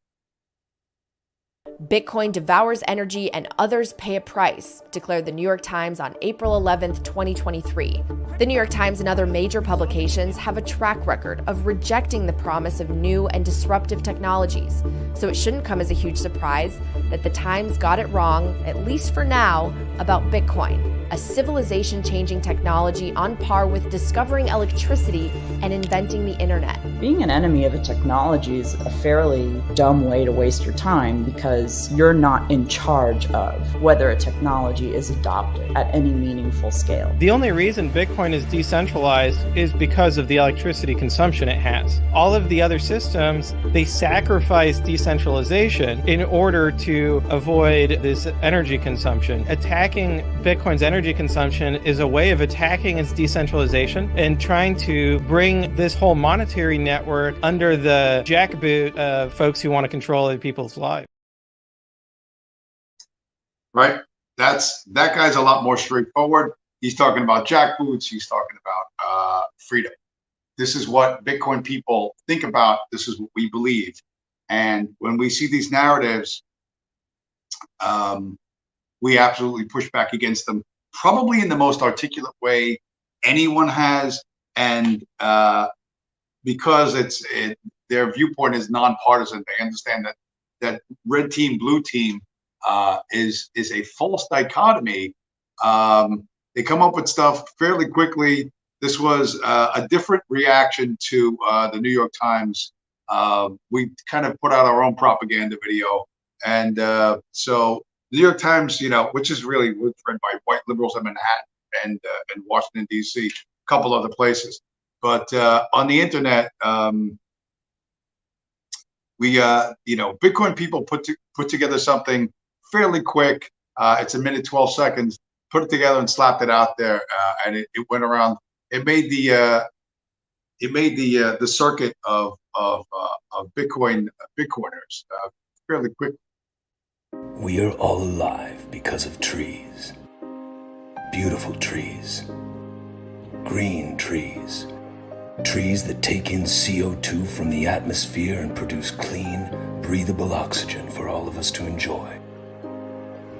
Bitcoin devours energy and others pay a price, declared the New York Times on April 11th, 2023. The New York Times and other major publications have a track record of rejecting the promise of new and disruptive technologies, so it shouldn't come as a huge surprise that the Times got it wrong, at least for now, about Bitcoin, a civilization-changing technology on par with discovering electricity and inventing the internet. Being an enemy of a technology is a fairly dumb way to waste your time because you're not in charge of whether a technology is adopted at any meaningful scale. The only reason Bitcoin is decentralized is because of the electricity consumption it has. All of the other systems, they sacrifice decentralization in order to avoid this energy consumption. Attacking Bitcoin's energy consumption is a way of attacking its decentralization and trying to bring this whole monetary network under the jackboot of folks who want to control other people's lives. Right? That guy's a lot more straightforward. He's talking about jackboots. He's talking about freedom. This is what Bitcoin people think about. This is what we believe. And when we see these narratives, we absolutely push back against them, probably in the most articulate way anyone has. And because their viewpoint is nonpartisan, they understand that red team, blue team is a false dichotomy. They come up with stuff fairly quickly. This was a different reaction to the New York Times. We kind of put out our own propaganda video. And so The New York Times, which is really read by white liberals in Manhattan and Washington, D.C., a couple other places. But on the internet, Bitcoin people put together something fairly quick. It's a minute, 12 seconds, put it together and slapped it out there. And it went around. It made the circuit of Bitcoiners fairly quick. We are all alive because of trees. Beautiful trees. Green trees. Trees that take in CO2 from the atmosphere and produce clean, breathable oxygen for all of us to enjoy.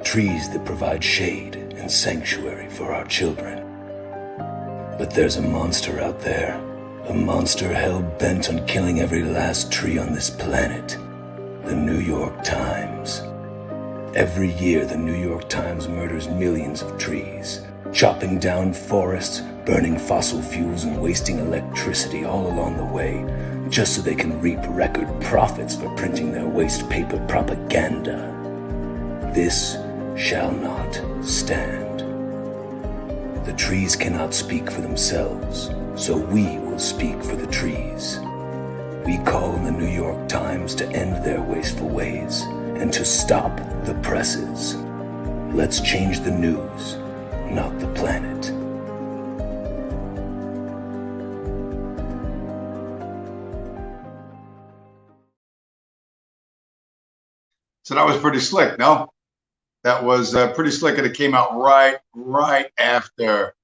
Trees that provide shade and sanctuary for our children. But there's a monster out there. A monster hell-bent on killing every last tree on this planet. The New York Times. Every year, the New York Times murders millions of trees, chopping down forests, burning fossil fuels, and wasting electricity all along the way, just so they can reap record profits for printing their waste paper propaganda. This shall not stand. The trees cannot speak for themselves, so we will speak for the trees. We call on the New York Times to end their wasteful ways and to stop the presses. Let's change the news, not the planet. So that was pretty slick, no? That was pretty slick, and it came out right after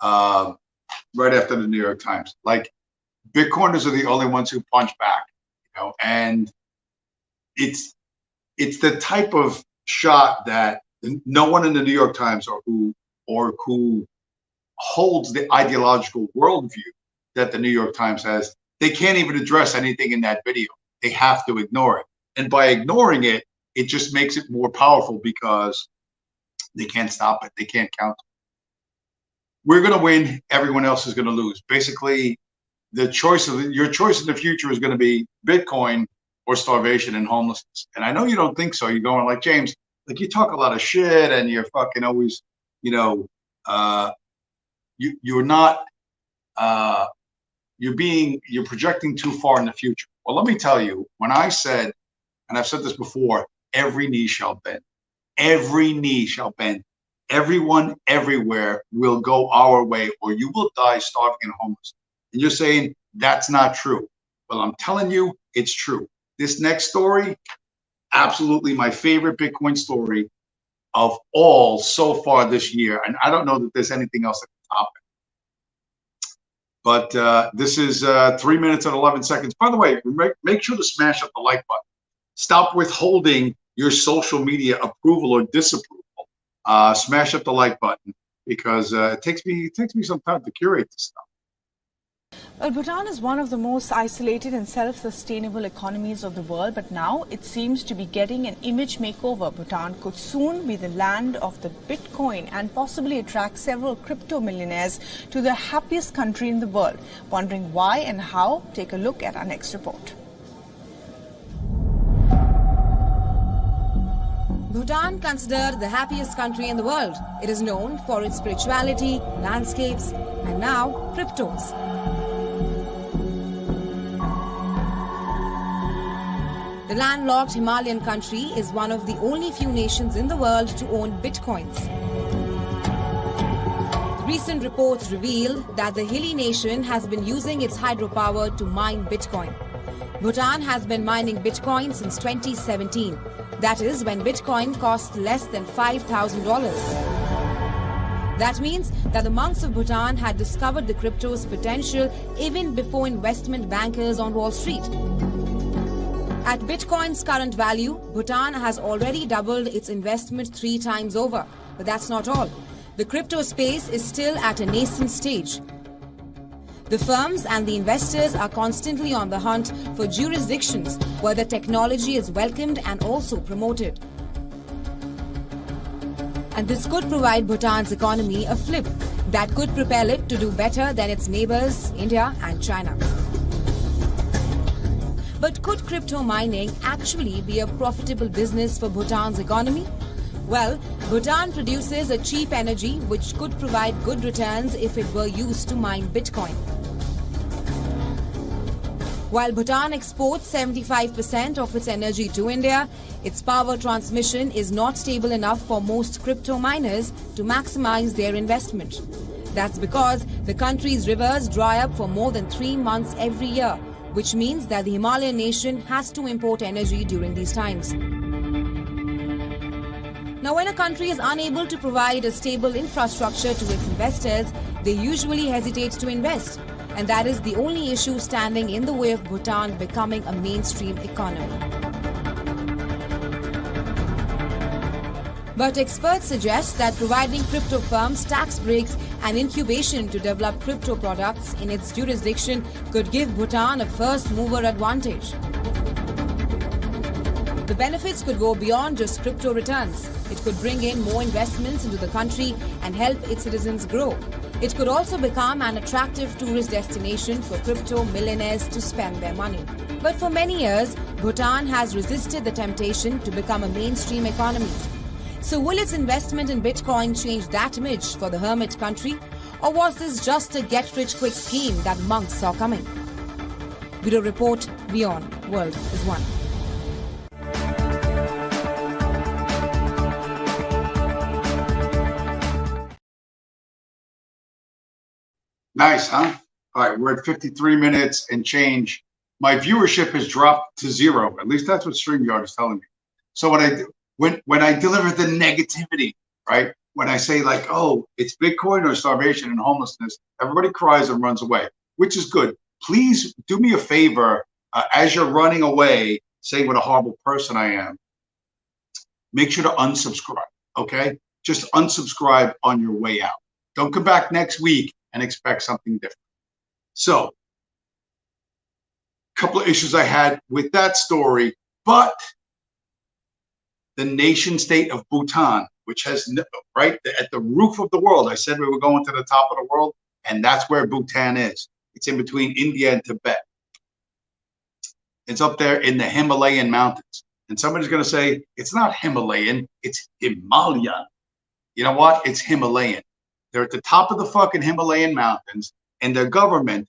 the New York Times. Like, Bitcoiners are the only ones who punch back, and it's the type of shot that no one in the New York Times or who holds the ideological worldview that the New York Times has, they can't even address anything in that video. They have to ignore it. And by ignoring it, it just makes it more powerful because they can't stop it. They can't counter it. We're going to win. Everyone else is going to lose. Basically, your choice in the future is going to be Bitcoin or starvation and homelessness. And I know you don't think so. You're going like, James, like, you talk a lot of shit and you're fucking always, you're projecting too far in the future. Well, let me tell you, when I said, and I've said this before, every knee shall bend. Every knee shall bend. Everyone, everywhere will go our way, or you will die starving and homeless. And you're saying that's not true. Well, I'm telling you, it's true. This next story, absolutely my favorite Bitcoin story of all so far this year. And I don't know that there's anything else that can top it. But this is 3 minutes and 11 seconds. By the way, make sure to smash up the like button. Stop withholding your social media approval or disapproval. Smash up the like button, because it takes me some time to curate this stuff. Well, Bhutan is one of the most isolated and self-sustainable economies of the world, but now it seems to be getting an image makeover. Bhutan could soon be the land of the Bitcoin and possibly attract several crypto millionaires to the happiest country in the world. Wondering why and how? Take a look at our next report. Bhutan, considered the happiest country in the world. It is known for its spirituality, landscapes, and now cryptos. The landlocked Himalayan country is one of the only few nations in the world to own bitcoins. Recent reports reveal that the hilly nation has been using its hydropower to mine bitcoin. Bhutan has been mining bitcoin since 2017. That is when bitcoin cost less than $5,000. That means that the monks of Bhutan had discovered the crypto's potential even before investment bankers on Wall Street. At Bitcoin's current value, Bhutan has already doubled its investment 3 times over. But that's not all. The crypto space is still at a nascent stage. The firms and the investors are constantly on the hunt for jurisdictions where the technology is welcomed and also promoted. And this could provide Bhutan's economy a flip that could propel it to do better than its neighbors, India and China. But could crypto mining actually be a profitable business for Bhutan's economy? Well, Bhutan produces a cheap energy which could provide good returns if it were used to mine Bitcoin. While Bhutan exports 75% of its energy to India, its power transmission is not stable enough for most crypto miners to maximize their investment. That's because the country's rivers dry up for more than 3 months every year, which means that the Himalayan nation has to import energy during these times. Now, when a country is unable to provide a stable infrastructure to its investors, they usually hesitate to invest. And that is the only issue standing in the way of Bhutan becoming a mainstream economy. But experts suggest that providing crypto firms tax breaks and incubation to develop crypto products in its jurisdiction could give Bhutan a first mover advantage. The benefits could go beyond just crypto returns. It could bring in more investments into the country and help its citizens grow. It could also become an attractive tourist destination for crypto millionaires to spend their money. But for many years, Bhutan has resisted the temptation to become a mainstream economy. So will its investment in Bitcoin change that image for the hermit country? Or was this just a get-rich-quick scheme that monks saw coming? Bureau Report, Beyond World is One. Nice, huh? All right, we're at 53 minutes and change. My viewership has dropped to 0. At least that's what StreamYard is telling me. So what I do, when I deliver the negativity, right? When I say like, oh, it's Bitcoin or starvation and homelessness, everybody cries and runs away, which is good. Please do me a favor as you're running away, saying what a horrible person I am. Make sure to unsubscribe, okay? Just unsubscribe on your way out. Don't come back next week and expect something different. So, a couple of issues I had with that story, but the nation state of Bhutan, which has, right at the roof of the world, I said we were going to the top of the world, and that's where Bhutan is. It's in between India and Tibet. It's up there in the Himalayan mountains. And somebody's going to say, it's not Himalayan, it's Himalayan. You know what? It's Himalayan. They're at the top of the fucking Himalayan mountains, and their government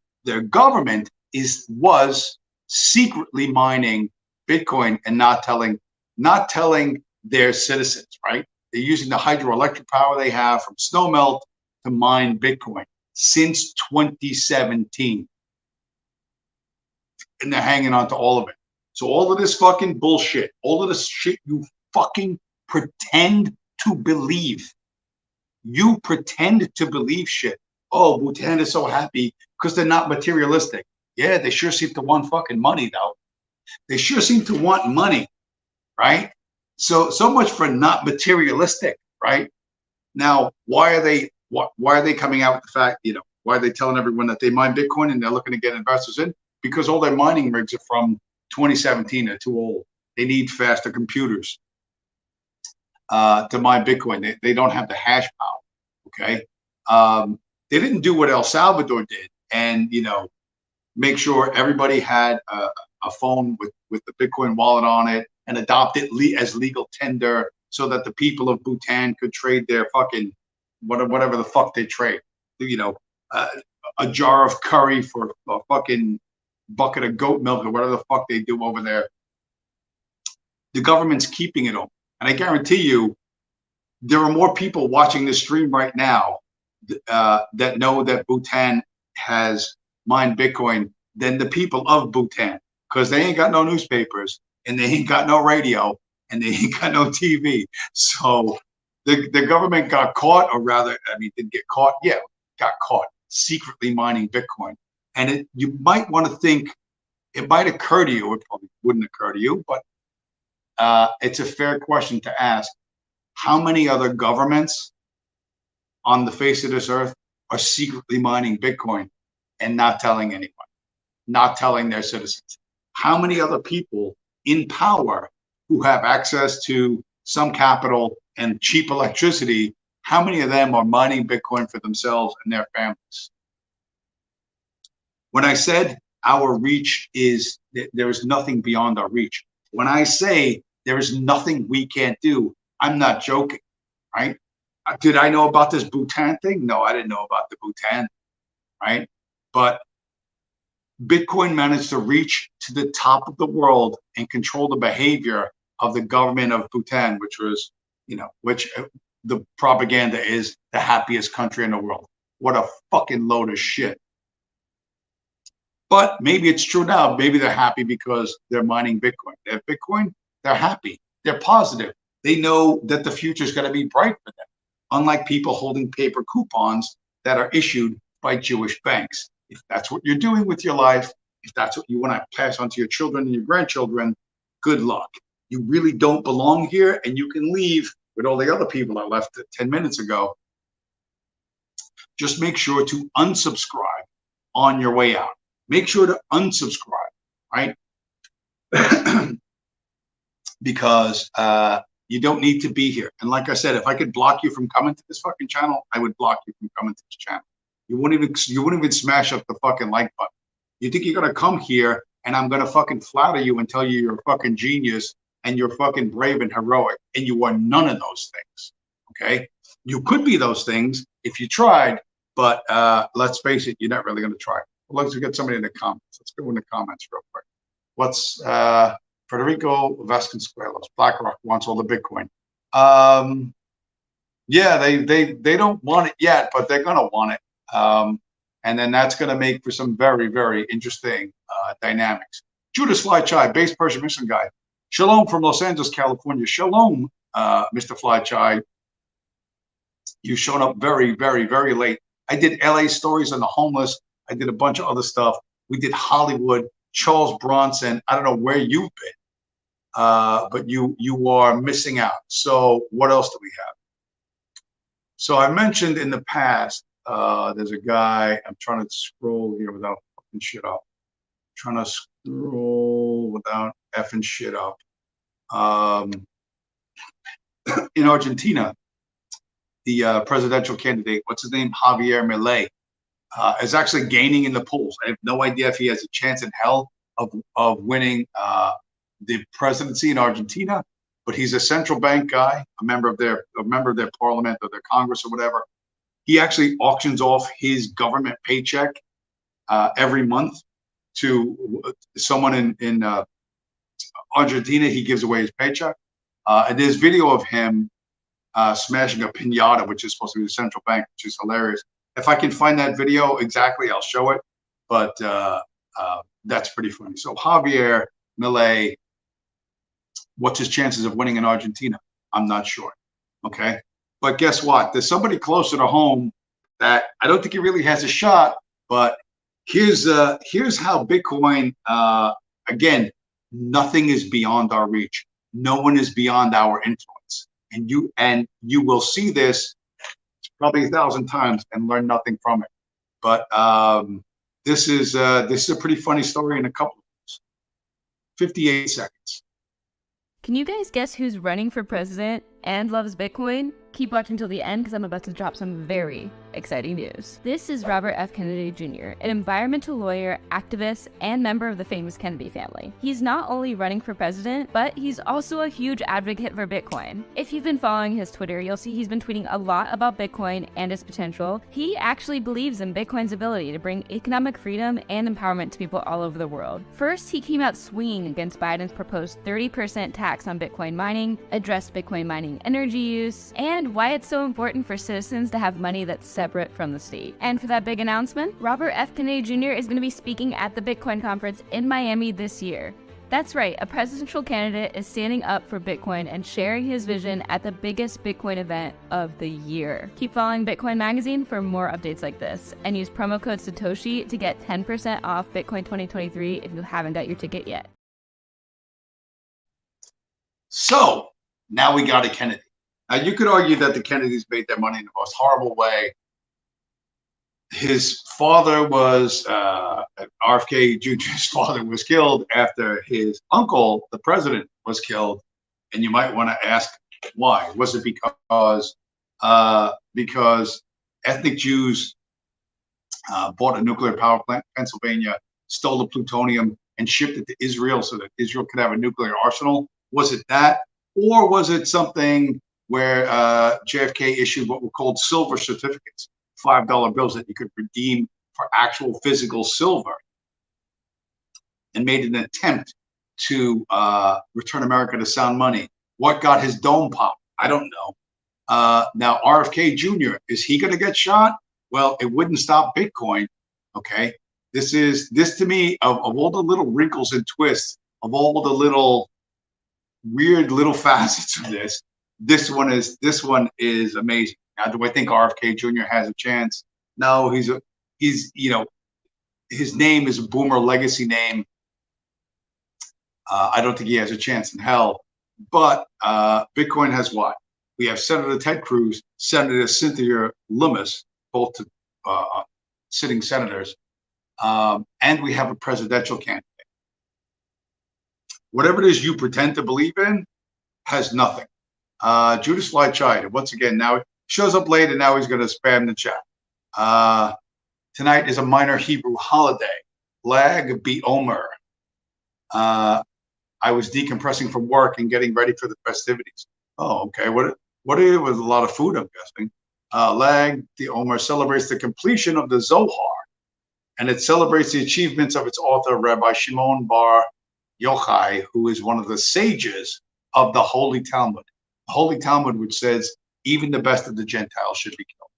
was secretly mining Bitcoin and not telling their citizens, right? They're using the hydroelectric power they have from snowmelt to mine Bitcoin since 2017. And they're hanging on to all of it. So all of this fucking bullshit, all of this shit you fucking pretend to believe. You pretend to believe shit. Oh, Bhutan is so happy because they're not materialistic. Yeah, they sure seem to want fucking money, though. They sure seem to want money, right? So much for not materialistic, right? Now, why are they coming out with the fact, why are they telling everyone that they mine Bitcoin and they're looking to get investors in? Because all their mining rigs are from 2017. They're too old. They need faster computers to mine Bitcoin. They don't have the hash power. Okay. They didn't do what El Salvador did and, make sure everybody had a phone with the Bitcoin wallet on it and adopt it as legal tender so that the people of Bhutan could trade their fucking whatever the fuck they trade. A jar of curry for a fucking bucket of goat milk or whatever the fuck they do over there. The government's keeping it open. And I guarantee you, there are more people watching this stream right now that know that Bhutan has mined Bitcoin than the people of Bhutan, because they ain't got no newspapers and they ain't got no radio and they ain't got no TV. So the government got caught, or rather, didn't get caught. Yeah, got caught secretly mining Bitcoin. And you might want to think, it might occur to you, it probably wouldn't occur to you, but it's a fair question to ask. How many other governments on the face of this earth are secretly mining Bitcoin and not telling anyone, not telling their citizens? How many other people in power who have access to some capital and cheap electricity, how many of them are mining Bitcoin for themselves and their families? When I said our reach is, there is nothing beyond our reach. When I say there is nothing we can't do, I'm not joking, right? Did I know about this Bhutan thing? No, I didn't know about the Bhutan, right? But Bitcoin managed to reach to the top of the world and control the behavior of the government of Bhutan, which was, which the propaganda is the happiest country in the world. What a fucking load of shit. But maybe it's true now. Maybe they're happy because they're mining Bitcoin. They have Bitcoin, they're happy. They're positive. They know that the future is going to be bright for them. Unlike people holding paper coupons that are issued by Jewish banks. If that's what you're doing with your life, if that's what you want to pass on to your children and your grandchildren, good luck. You really don't belong here, and you can leave with all the other people that left 10 minutes ago. Just make sure to unsubscribe on your way out. Make sure to unsubscribe, right? Because you don't need to be here. And like I said, if I could block you from coming to this fucking channel, I would block you from coming to this channel. You wouldn't even smash up the fucking like button. You think you're gonna come here and I'm gonna fucking flatter you and tell you you're a fucking genius and you're fucking brave and heroic, and you are none of those things. Okay? You could be those things if you tried, but let's face it, you're not really gonna try. Well, let's get somebody in the comments. Let's go in the comments real quick. What's Federico Vasconcelos, BlackRock wants all the Bitcoin. Yeah, they don't want it yet, but they're gonna want it. And then that's gonna make for some very, very interesting dynamics. Judas Fly Chai, base Persian mission guy. Shalom from Los Angeles, California. Shalom, Mr. Fly Chai. You've shown up very, very, very late. I did LA stories on the homeless. I did a bunch of other stuff. We did Hollywood, Charles Bronson. I don't know where you've been. But you are missing out. So what else do we have? So I mentioned in the past, there's a guy, I'm trying to scroll here without fucking shit up. Trying to scroll without effing shit up. In Argentina, the presidential candidate, what's his name? Javier Milei, is actually gaining in the polls. I have no idea if he has a chance in hell of winning the presidency in Argentina, but he's a central bank guy, a member of their parliament or their Congress or whatever. He actually auctions off his government paycheck every month to someone in Argentina. He gives away his paycheck. And there's video of him smashing a piñata, which is supposed to be the central bank, which is hilarious. If I can find that video exactly, I'll show it. But that's pretty funny. So Javier Milei, what's his chances of winning in Argentina? I'm not sure. Okay. But guess what? There's somebody closer to home that I don't think he really has a shot. But here's how Bitcoin, again, nothing is beyond our reach. No one is beyond our influence. And you will see this probably 1,000 times and learn nothing from it. But this is a pretty funny story in a couple of minutes. 58 seconds. Can you guys guess who's running for president and loves Bitcoin? Keep watching till the end because I'm about to drop some very exciting news. This is Robert F. Kennedy Jr., an environmental lawyer, activist, and member of the famous Kennedy family. He's not only running for president, but he's also a huge advocate for Bitcoin. If you've been following his Twitter, you'll see he's been tweeting a lot about Bitcoin and its potential. He actually believes in Bitcoin's ability to bring economic freedom and empowerment to people all over the world. First, he came out swinging against Biden's proposed 30% tax on Bitcoin mining, addressed Bitcoin mining energy use, and why it's so important for citizens to have money that's separate from the state. And for that big announcement, Robert F. Kennedy Jr. is going to be speaking at the Bitcoin conference in Miami this year. That's right, a presidential candidate is standing up for Bitcoin and sharing his vision at the biggest Bitcoin event of the year. Keep following Bitcoin Magazine for more updates like this, and use promo code SATOSHI to get 10% off Bitcoin 2023 if you haven't got your ticket yet. So now we got a Kennedy. Now you could argue that the Kennedys made their money in the most horrible way. His father was, RFK Jr.'s father was killed after his uncle, the president, was killed. And you might want to ask why. Was it because ethnic Jews bought a nuclear power plant in Pennsylvania, stole the plutonium, and shipped it to Israel so that Israel could have a nuclear arsenal? Was it that? Or was it something where JFK issued what were called silver certificates, $5 bills that you could redeem for actual physical silver, and made an attempt to return America to sound money. What got his dome popped? I don't know. Now, RFK Jr., is he going to get shot? Well, it wouldn't stop Bitcoin. Okay. This to me, of all the little wrinkles and twists, of all the little weird little facets of this one is amazing. Now, do I think RFK Jr. has a chance? No, he's his name is a boomer legacy name. I don't think he has a chance in hell. But Bitcoin has what? We have Senator Ted Cruz, Senator Cynthia Lummis, both sitting senators, and we have a presidential candidate. Whatever it is you pretend to believe in has nothing. Judas Fly Chide, once again, now it shows up late and now he's going to spam the chat. Tonight is a minor Hebrew holiday, Lag BaOmer. I was decompressing from work and getting ready for the festivities. Oh, okay. What are you with a lot of food, I'm guessing? Lag BaOmer celebrates the completion of the Zohar, and it celebrates the achievements of its author, Rabbi Shimon Bar Yochai, who is one of the sages of the Holy Talmud. The Holy Talmud, which says even the best of the Gentiles should be killed.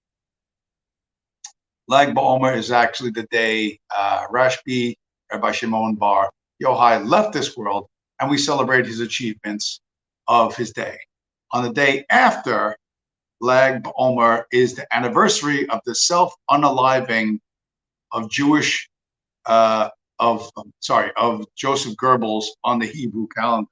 Lag BaOmer is actually the day Rashbi, Rabbi Shimon Bar Yochai, left this world, and we celebrate his achievements of his day. On the day after Lag BaOmer is the anniversary of the self-unaliving of of Joseph Goebbels on the Hebrew calendar.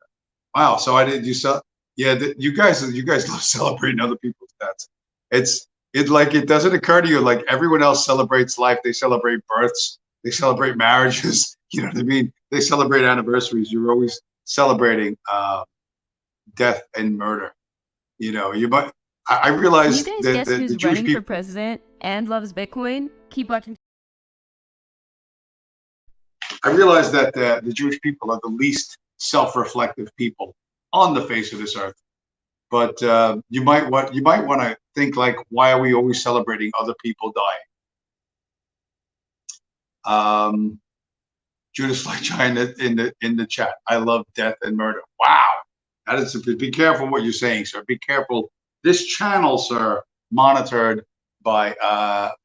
Wow! So you guys love celebrating other people's deaths. It doesn't occur to you like everyone else celebrates life. They celebrate births. They celebrate marriages. You know what I mean? They celebrate anniversaries. You're always celebrating death and murder. You know, I realize Can you guys guess the who's Jewish running people. for president and loves Bitcoin? Keep watching. I realize that the Jewish people are the least self-reflective people on the face of this earth. But you might want to think like, why are we always celebrating other people dying? Judas Fly Giant in the chat. I love death and murder. Wow, that is. Be careful what you're saying, sir. Be careful. This channel, sir, monitored by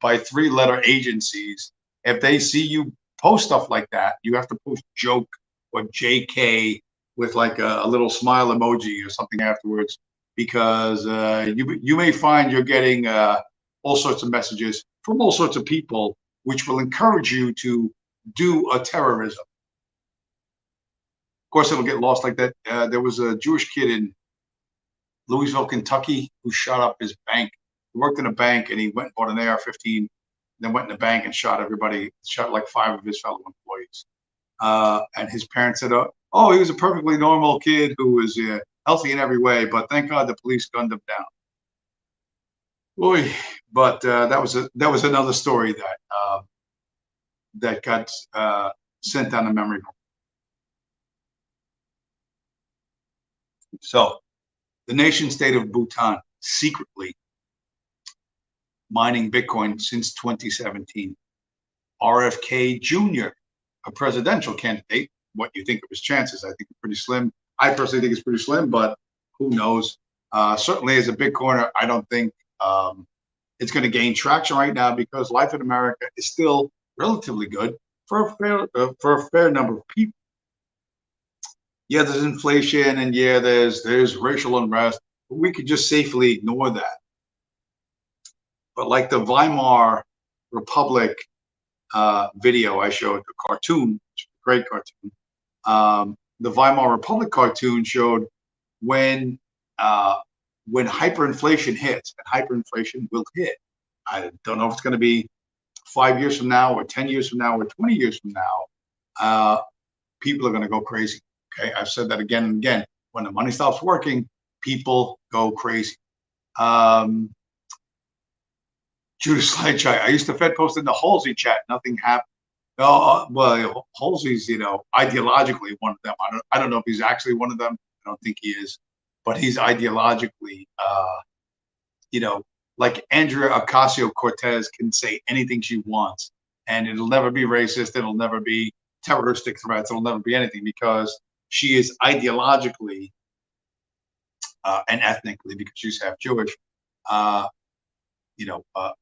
3-letter agencies. If they see you post stuff like that, you have to post joke or JK with like a little smile emoji or something afterwards, because you may find you're getting all sorts of messages from all sorts of people, which will encourage you to do a terrorism. Of course, it'll get lost like that. There was a Jewish kid in Louisville, Kentucky, who shot up his bank. He worked in a bank, and he went and bought an AR-15, then went in the bank and shot everybody, shot like 5 of his fellow employees. And his parents said, oh, he was a perfectly normal kid who was healthy in every way, but thank God the police gunned him down. Boy, but that was another story that got sent down the memory hole. So, the nation state of Bhutan secretly mining Bitcoin since 2017. RFK Jr., a presidential candidate. What you think of his chances? I think it's pretty slim. I personally think it's pretty slim, but who knows? Certainly, as a Bitcoiner, I don't think it's going to gain traction right now, because life in America is still relatively good for a fair number of people. Yeah, there's inflation, and yeah, there's racial unrest, but we could just safely ignore that. But like the Weimar Republic video I showed, the cartoon, great cartoon. The Weimar Republic cartoon showed when hyperinflation hits, and hyperinflation will hit. I don't know if it's going to be 5 years from now, or 10 years from now, or 20 years from now. People are going to go crazy. Okay, I've said that again and again. When the money stops working, people go crazy. Judas Lightshine. I used to Fed post in the Halsey chat. Nothing happened. Oh, well, Halsey's, ideologically one of them. I don't know if he's actually one of them. I don't think he is. but he's ideologically, like Andrea Ocasio-Cortez can say anything she wants, and it'll never be racist. It'll never be terroristic threats. It'll never be anything because she is ideologically and ethnically, because she's half Jewish,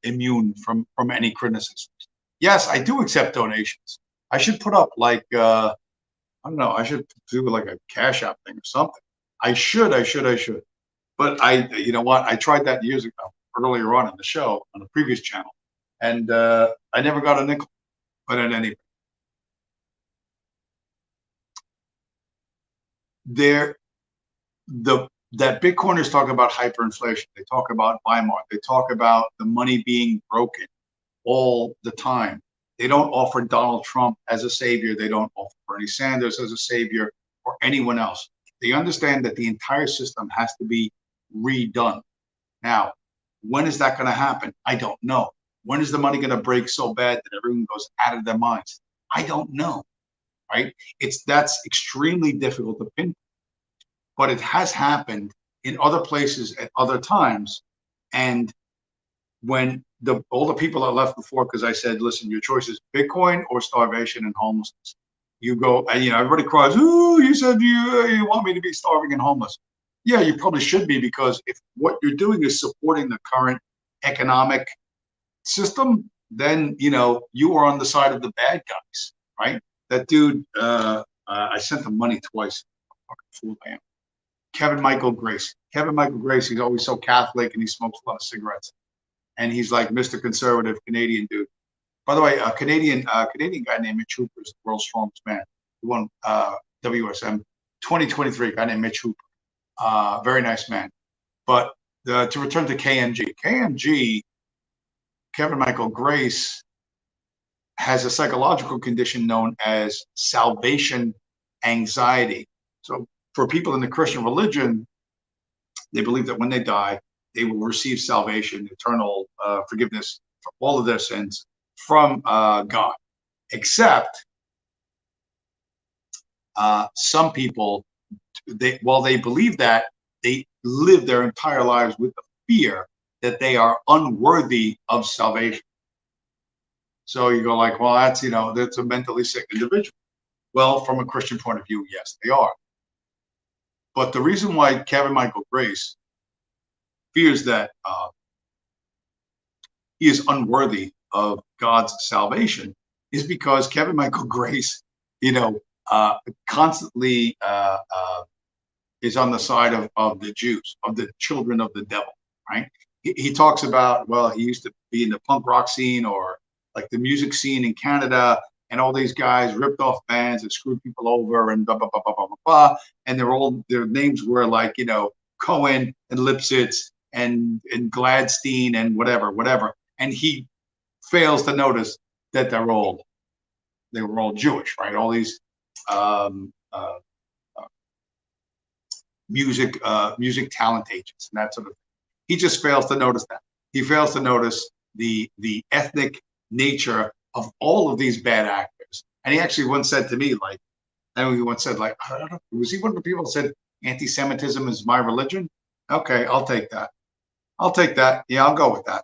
immune from any criticism. Yes, I do accept donations. I should put up like I don't know. I should do like a Cash App thing or something. I should. But you know what? I tried that years ago, earlier on in the show, on the previous channel, and I never got a nickel. But at any rate, that Bitcoiners talk about hyperinflation. They talk about Weimar. They talk about the money being broken all the time. They don't offer Donald Trump as a savior. They don't offer Bernie Sanders as a savior or anyone else. They understand that the entire system has to be redone. Now, when is that going to happen? I don't know. When is the money going to break so bad that everyone goes out of their minds? I don't know, right? That's extremely difficult to pinpoint. But it has happened in other places at other times. And when all the people that left before, because I said, listen, your choice is Bitcoin or starvation and homelessness. You go, and everybody cries, "Ooh, you said you want me to be starving and homeless." Yeah, you probably should be, because if what you're doing is supporting the current economic system, then you are on the side of the bad guys, right? That dude, I sent him money twice. Fucking fool I am. Kevin Michael Grace. He's always so Catholic, and he smokes a lot of cigarettes. And he's like Mr. Conservative Canadian dude. By the way, a Canadian guy named Mitch Hooper is the world's strongest man. He won WSM 2023. A guy named Mitch Hooper. Very nice man. But to return to KMG, Kevin Michael Grace has a psychological condition known as salvation anxiety. So for people in the Christian religion, they believe that when they die, they will receive salvation, eternal forgiveness for all of their sins from God. Except some people, while they believe that, they live their entire lives with the fear that they are unworthy of salvation. So you go like, well, that's a mentally sick individual. Well, from a Christian point of view, yes, they are. But the reason why Kevin Michael Grace fears that he is unworthy of God's salvation is because Kevin Michael Grace, constantly is on the side of the Jews, of the children of the devil, right? He talks about, well, he used to be in the punk rock scene or like the music scene in Canada, and all these guys ripped off bands and screwed people over and blah, blah, blah, blah, blah, blah, blah. And their names were like, Cohen and Lipsitz and Gladstein and whatever. And he fails to notice that they were all Jewish, right? All these music talent agents and that sort of thing. He just fails to notice that. He fails to notice the ethnic nature of all of these bad actors. And he actually once said to me, I don't know, was he one of the people that said anti-Semitism is my religion? Okay, I'll take that. Yeah, I'll go with that.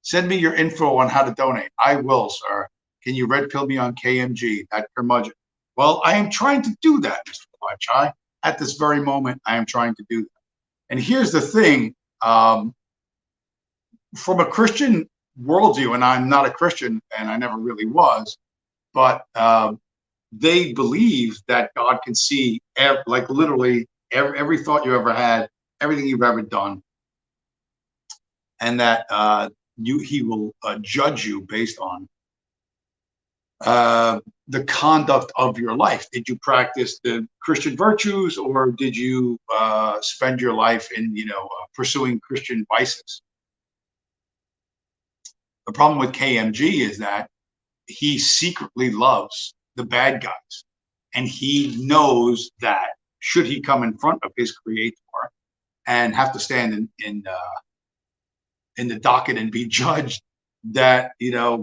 Send me your info on how to donate. I will, sir. Can you red pill me on KMG, that curmudgeon? Well, I am trying to do that, Mr. Lachai. At this very moment, I am trying to do that. And here's the thing. From a Christian worldview, and I'm not a Christian, and I never really was, but they believe that God can see, literally every thought you ever had, everything you've ever done, and that he will judge you based on the conduct of your life. Did you practice the Christian virtues, or did you spend your life in pursuing Christian vices? The problem with KMG is that he secretly loves the bad guys, and he knows that should he come in front of his creator and have to stand in the docket and be judged, that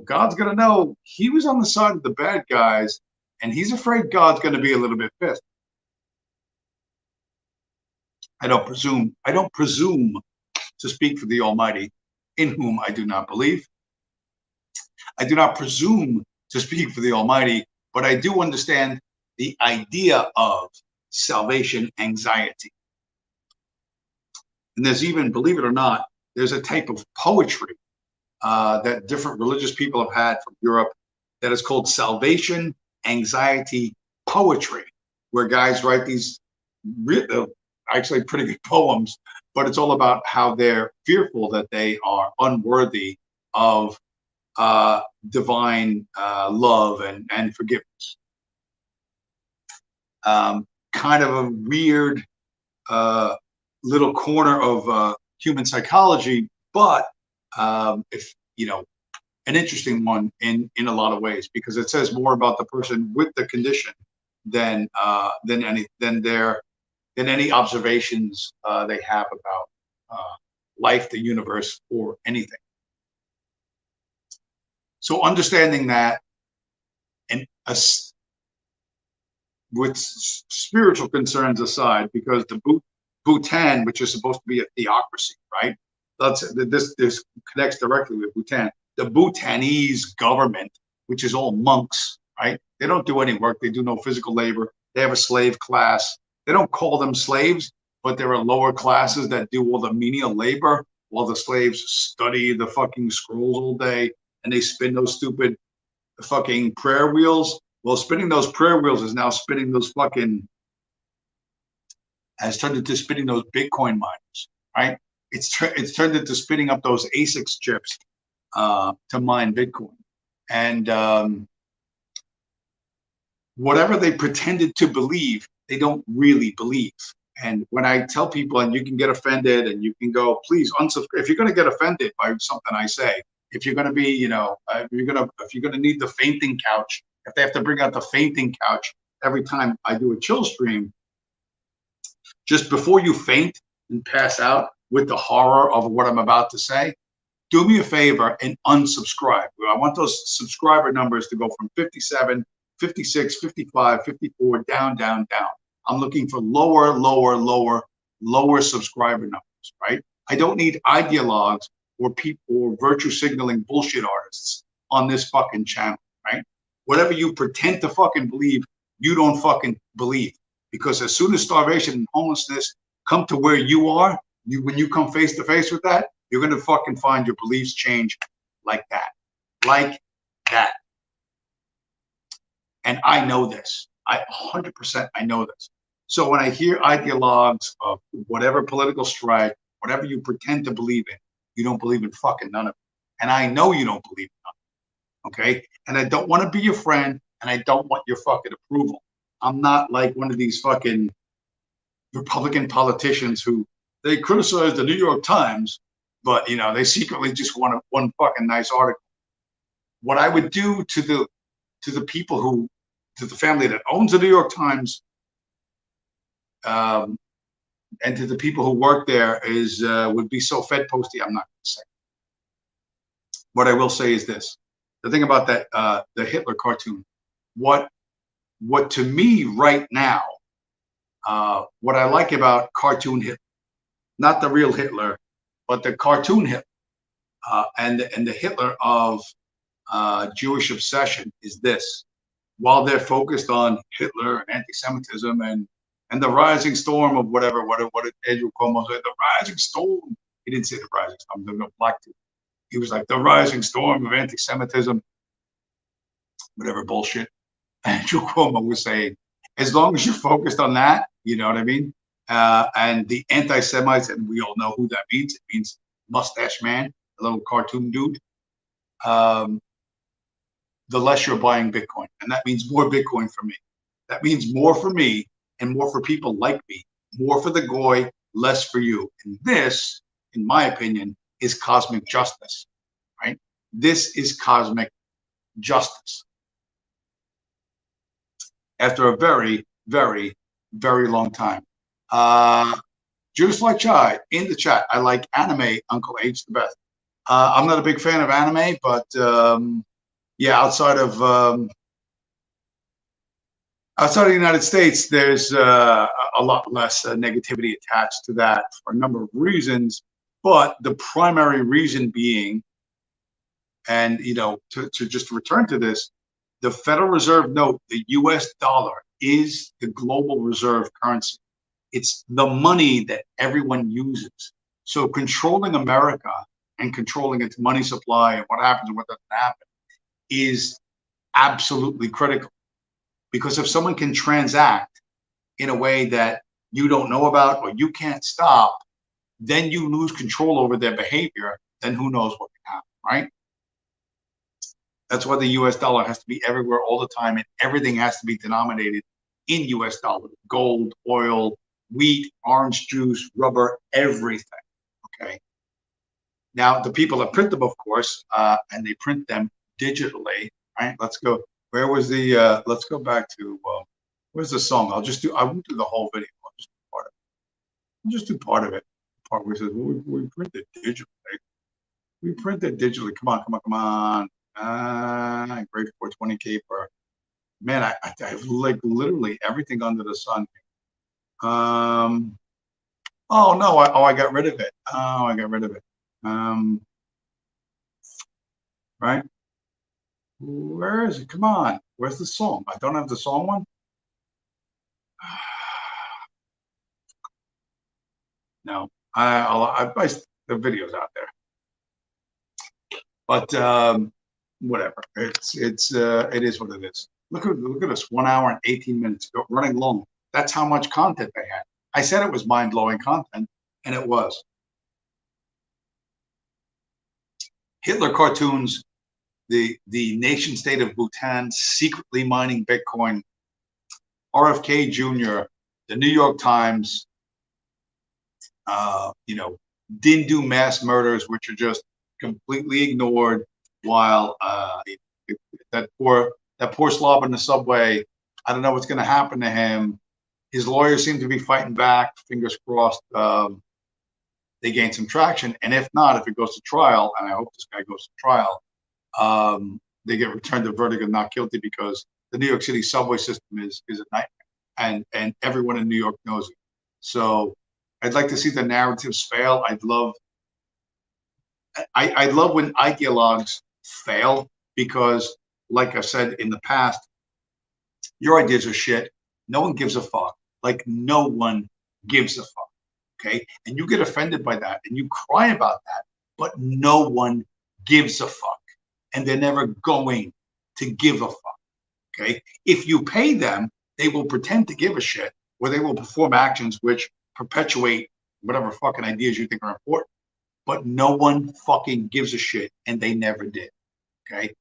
God's gonna know he was on the side of the bad guys, and he's afraid God's gonna be a little bit pissed. I don't presume to speak for the Almighty, in whom I do not believe. I do not presume to speak for the Almighty, but I do understand the idea of salvation anxiety. And there's even, believe it or not, there's a type of poetry that different religious people have had from Europe that is called salvation anxiety poetry, where guys write these actually pretty good poems, but it's all about how they're fearful that they are unworthy of divine love and forgiveness. Kind of a weird little corner of human psychology, but if you know, an interesting one in a lot of ways, because it says more about the person with the condition than any observations they have about life, the universe, or anything. So understanding that, and with spiritual concerns aside, because the Bhutan, which is supposed to be a theocracy, right? This connects directly with Bhutan. The Bhutanese government, which is all monks, right? They don't do any work. They do no physical labor. They have a slave class. They don't call them slaves, but there are lower classes that do all the menial labor while the slaves study the fucking scrolls all day and they spin those stupid fucking prayer wheels. Well, spinning those prayer wheels is now spinning those has turned into spinning those Bitcoin miners, right? It's turned into spinning up those ASICs chips to mine Bitcoin. And whatever they pretended to believe, they don't really believe. And when I tell people, and you can get offended and you can go, please unsubscribe. If you're going to get offended by something I say, if you're going to be, you know, if you're going to need the fainting couch, if they have to bring out the fainting couch every time I do a chill stream, just before you faint and pass out with the horror of what I'm about to say, do me a favor and unsubscribe. I want those subscriber numbers to go from 57, 56, 55, 54, down, down, down. I'm looking for lower subscriber numbers, right? I don't need ideologues or people or virtue signaling bullshit artists on this fucking channel, right? Whatever you pretend to fucking believe, you don't fucking believe. Because as soon as starvation and homelessness come to where you are, when you come face to face with that, you're going to fucking find your beliefs change like that. Like that. And I know this. 100% I know this. So when I hear ideologues of whatever political stripe, whatever you pretend to believe in, you don't believe in fucking none of it. And I know you don't believe in none of it. Okay? And I don't want to be your friend, and I don't want your fucking approval. I'm not like one of these fucking Republican politicians who they criticize the New York Times, but you know, they secretly just want one fucking nice article. What I would do to the people who, to the family that owns the New York Times, and to the people who work there is would be so Fed posty. I'm not going to say. What I will say is this: the thing about that the Hitler cartoon, what to me right now, what I like about cartoon Hitler, not the real Hitler, but the cartoon Hitler, and the Hitler of Jewish obsession is this: while they're focused on Hitler and anti-Semitism and the rising storm of what did Andrew Cuomo say? The rising storm. He didn't say the rising storm. There's no black dude. He was like the rising storm of anti-Semitism, whatever bullshit Andrew Cuomo was saying. As long as you're focused on that, you know what I mean? And the anti-Semites, and we all know who that means. It means mustache man, a little cartoon dude. The less you're buying Bitcoin. And that means more Bitcoin for me. That means more for me and more for people like me. More for the goy, less for you. And this, in my opinion, is cosmic justice, right? This is cosmic justice. After a very, very, very long time. Juice Like Chai in the chat. I like anime, Uncle H the best. I'm not a big fan of anime, but yeah, outside of Outside of the United States, there's a lot less negativity attached to that for a number of reasons, but the primary reason being, and to just return to this, the Federal Reserve note, the US dollar is the global reserve currency. It's the money that everyone uses. So controlling America and controlling its money supply and what happens and what doesn't happen is absolutely critical. Because if someone can transact in a way that you don't know about or you can't stop, then you lose control over their behavior, then who knows what can happen, right? That's why the US dollar has to be everywhere all the time, and everything has to be denominated in US dollars. Gold, oil, wheat, orange juice, rubber, everything, okay? Now, the people that print them, of course, and they print them digitally, right? Let's go. Where was the, let's go back to, where's the song? I won't do the whole video. I'll just do part of it. The part where it says, well, we print it digitally. We print it digitally. Come on, come on, come on. Great 420K per. Man, I have like literally everything under the sun. Oh no, I got rid of it. Oh, I got rid of it. Right? Where is it? Come on. Where's the song? I don't have the song one. No, the video's out there. But whatever. It is what it is. Look at us. 1 hour and 18 minutes running long. That's how much content they had. I said it was mind-blowing content, and it was. Hitler cartoons, the nation state of Bhutan secretly mining Bitcoin, RFK Jr., the New York Times, didn't do mass murders, which are just completely ignored, while that poor slob in the subway, I don't know what's going to happen to him. His lawyers seem to be fighting back. Fingers crossed they gain some traction. And if not, if it goes to trial, and I hope this guy goes to trial, they get returned a verdict of not guilty, because the New York City subway system is a nightmare, and everyone in New York knows it. So I'd like to see the narratives fail. I love when ideologues fail, because, like I said in the past, your ideas are shit. No one gives a fuck. Like, no one gives a fuck. Okay? And you get offended by that and you cry about that, but no one gives a fuck. And they're never going to give a fuck. Okay? If you pay them, they will pretend to give a shit, or they will perform actions which perpetuate whatever fucking ideas you think are important. But no one fucking gives a shit, and they never did. Okay?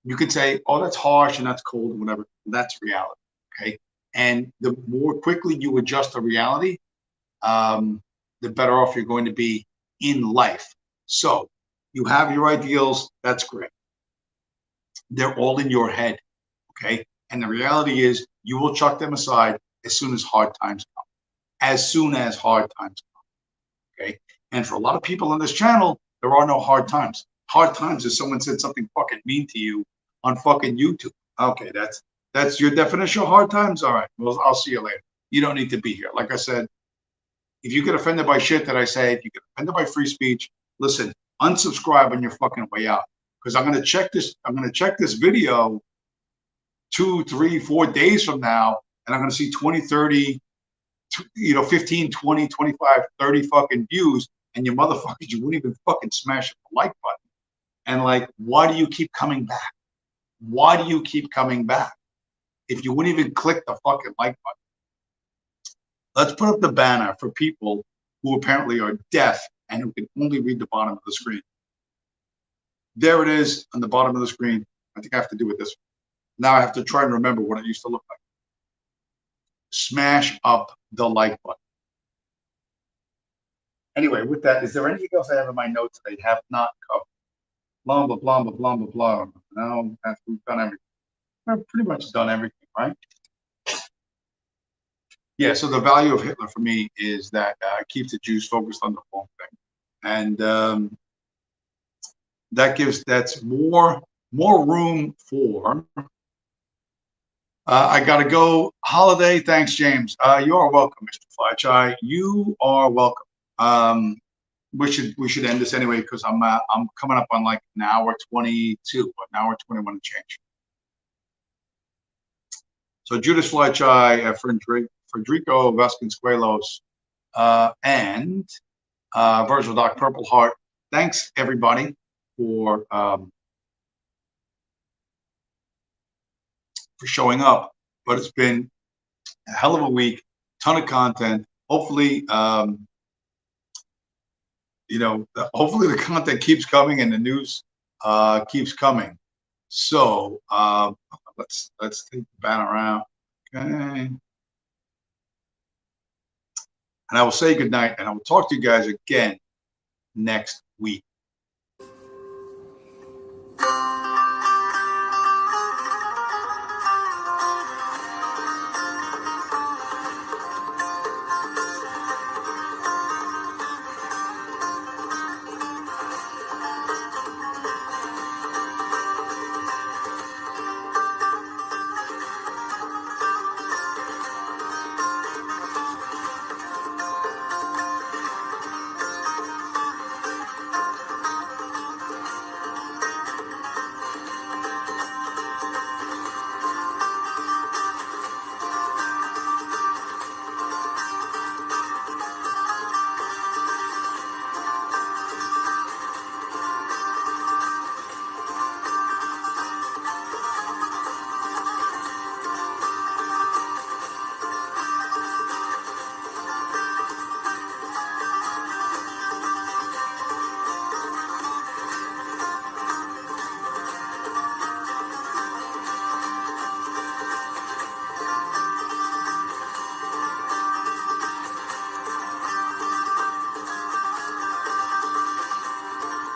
You could say, oh, that's harsh and that's cold and whatever. That's reality. Okay? And the more quickly you adjust to reality, the better off you're going to be in life. So you have your ideals. That's great. They're all in your head. Okay? And the reality is you will chuck them aside as soon as hard times come. As soon as hard times come. Okay? And for a lot of people on this channel, there are no hard times. Hard times is someone said something fucking mean to you on fucking YouTube. Okay, that's your definition of hard times? All right, well, I'll see you later. You don't need to be here. Like I said, if you get offended by shit that I say, if you get offended by free speech, listen, unsubscribe on your fucking way out. Because I'm gonna check this video 2, 3, 4 days from now, and I'm gonna see 20, 30, 15, 20, 25, 30 fucking views, and you motherfuckers, you wouldn't even fucking smash the like button. And like, why do you keep coming back? Why do you keep coming back if you wouldn't even click the fucking like button? Let's put up the banner for people who apparently are deaf and who can only read the bottom of the screen. There it is on the bottom of the screen. I think I have to do it this way. Now I have to try and remember what it used to look like. Smash up the like button. Anyway, with that, is there anything else I have in my notes that I have not covered? Blah, blah, blah, blah, blah, blah, blah. Now, after we've done everything, we've pretty much done everything, right? Yeah, so the value of Hitler for me is that it keeps the Jews focused on the wrong thing. And that's more room for, I got to go. Holiday, thanks, James. You are welcome, Mr. Flychai. You are welcome. We should end this anyway because I'm coming up on like an hour 22, an hour 21 and change. So Judas Flychai, Federico Vasconcelos, and Virgil Doc Purple Heart. Thanks everybody for showing up. But it's been a hell of a week, ton of content. Hopefully, hopefully the content keeps coming and the news keeps coming. So let's take the banner out. Okay. And I will say goodnight, and I will talk to you guys again next week.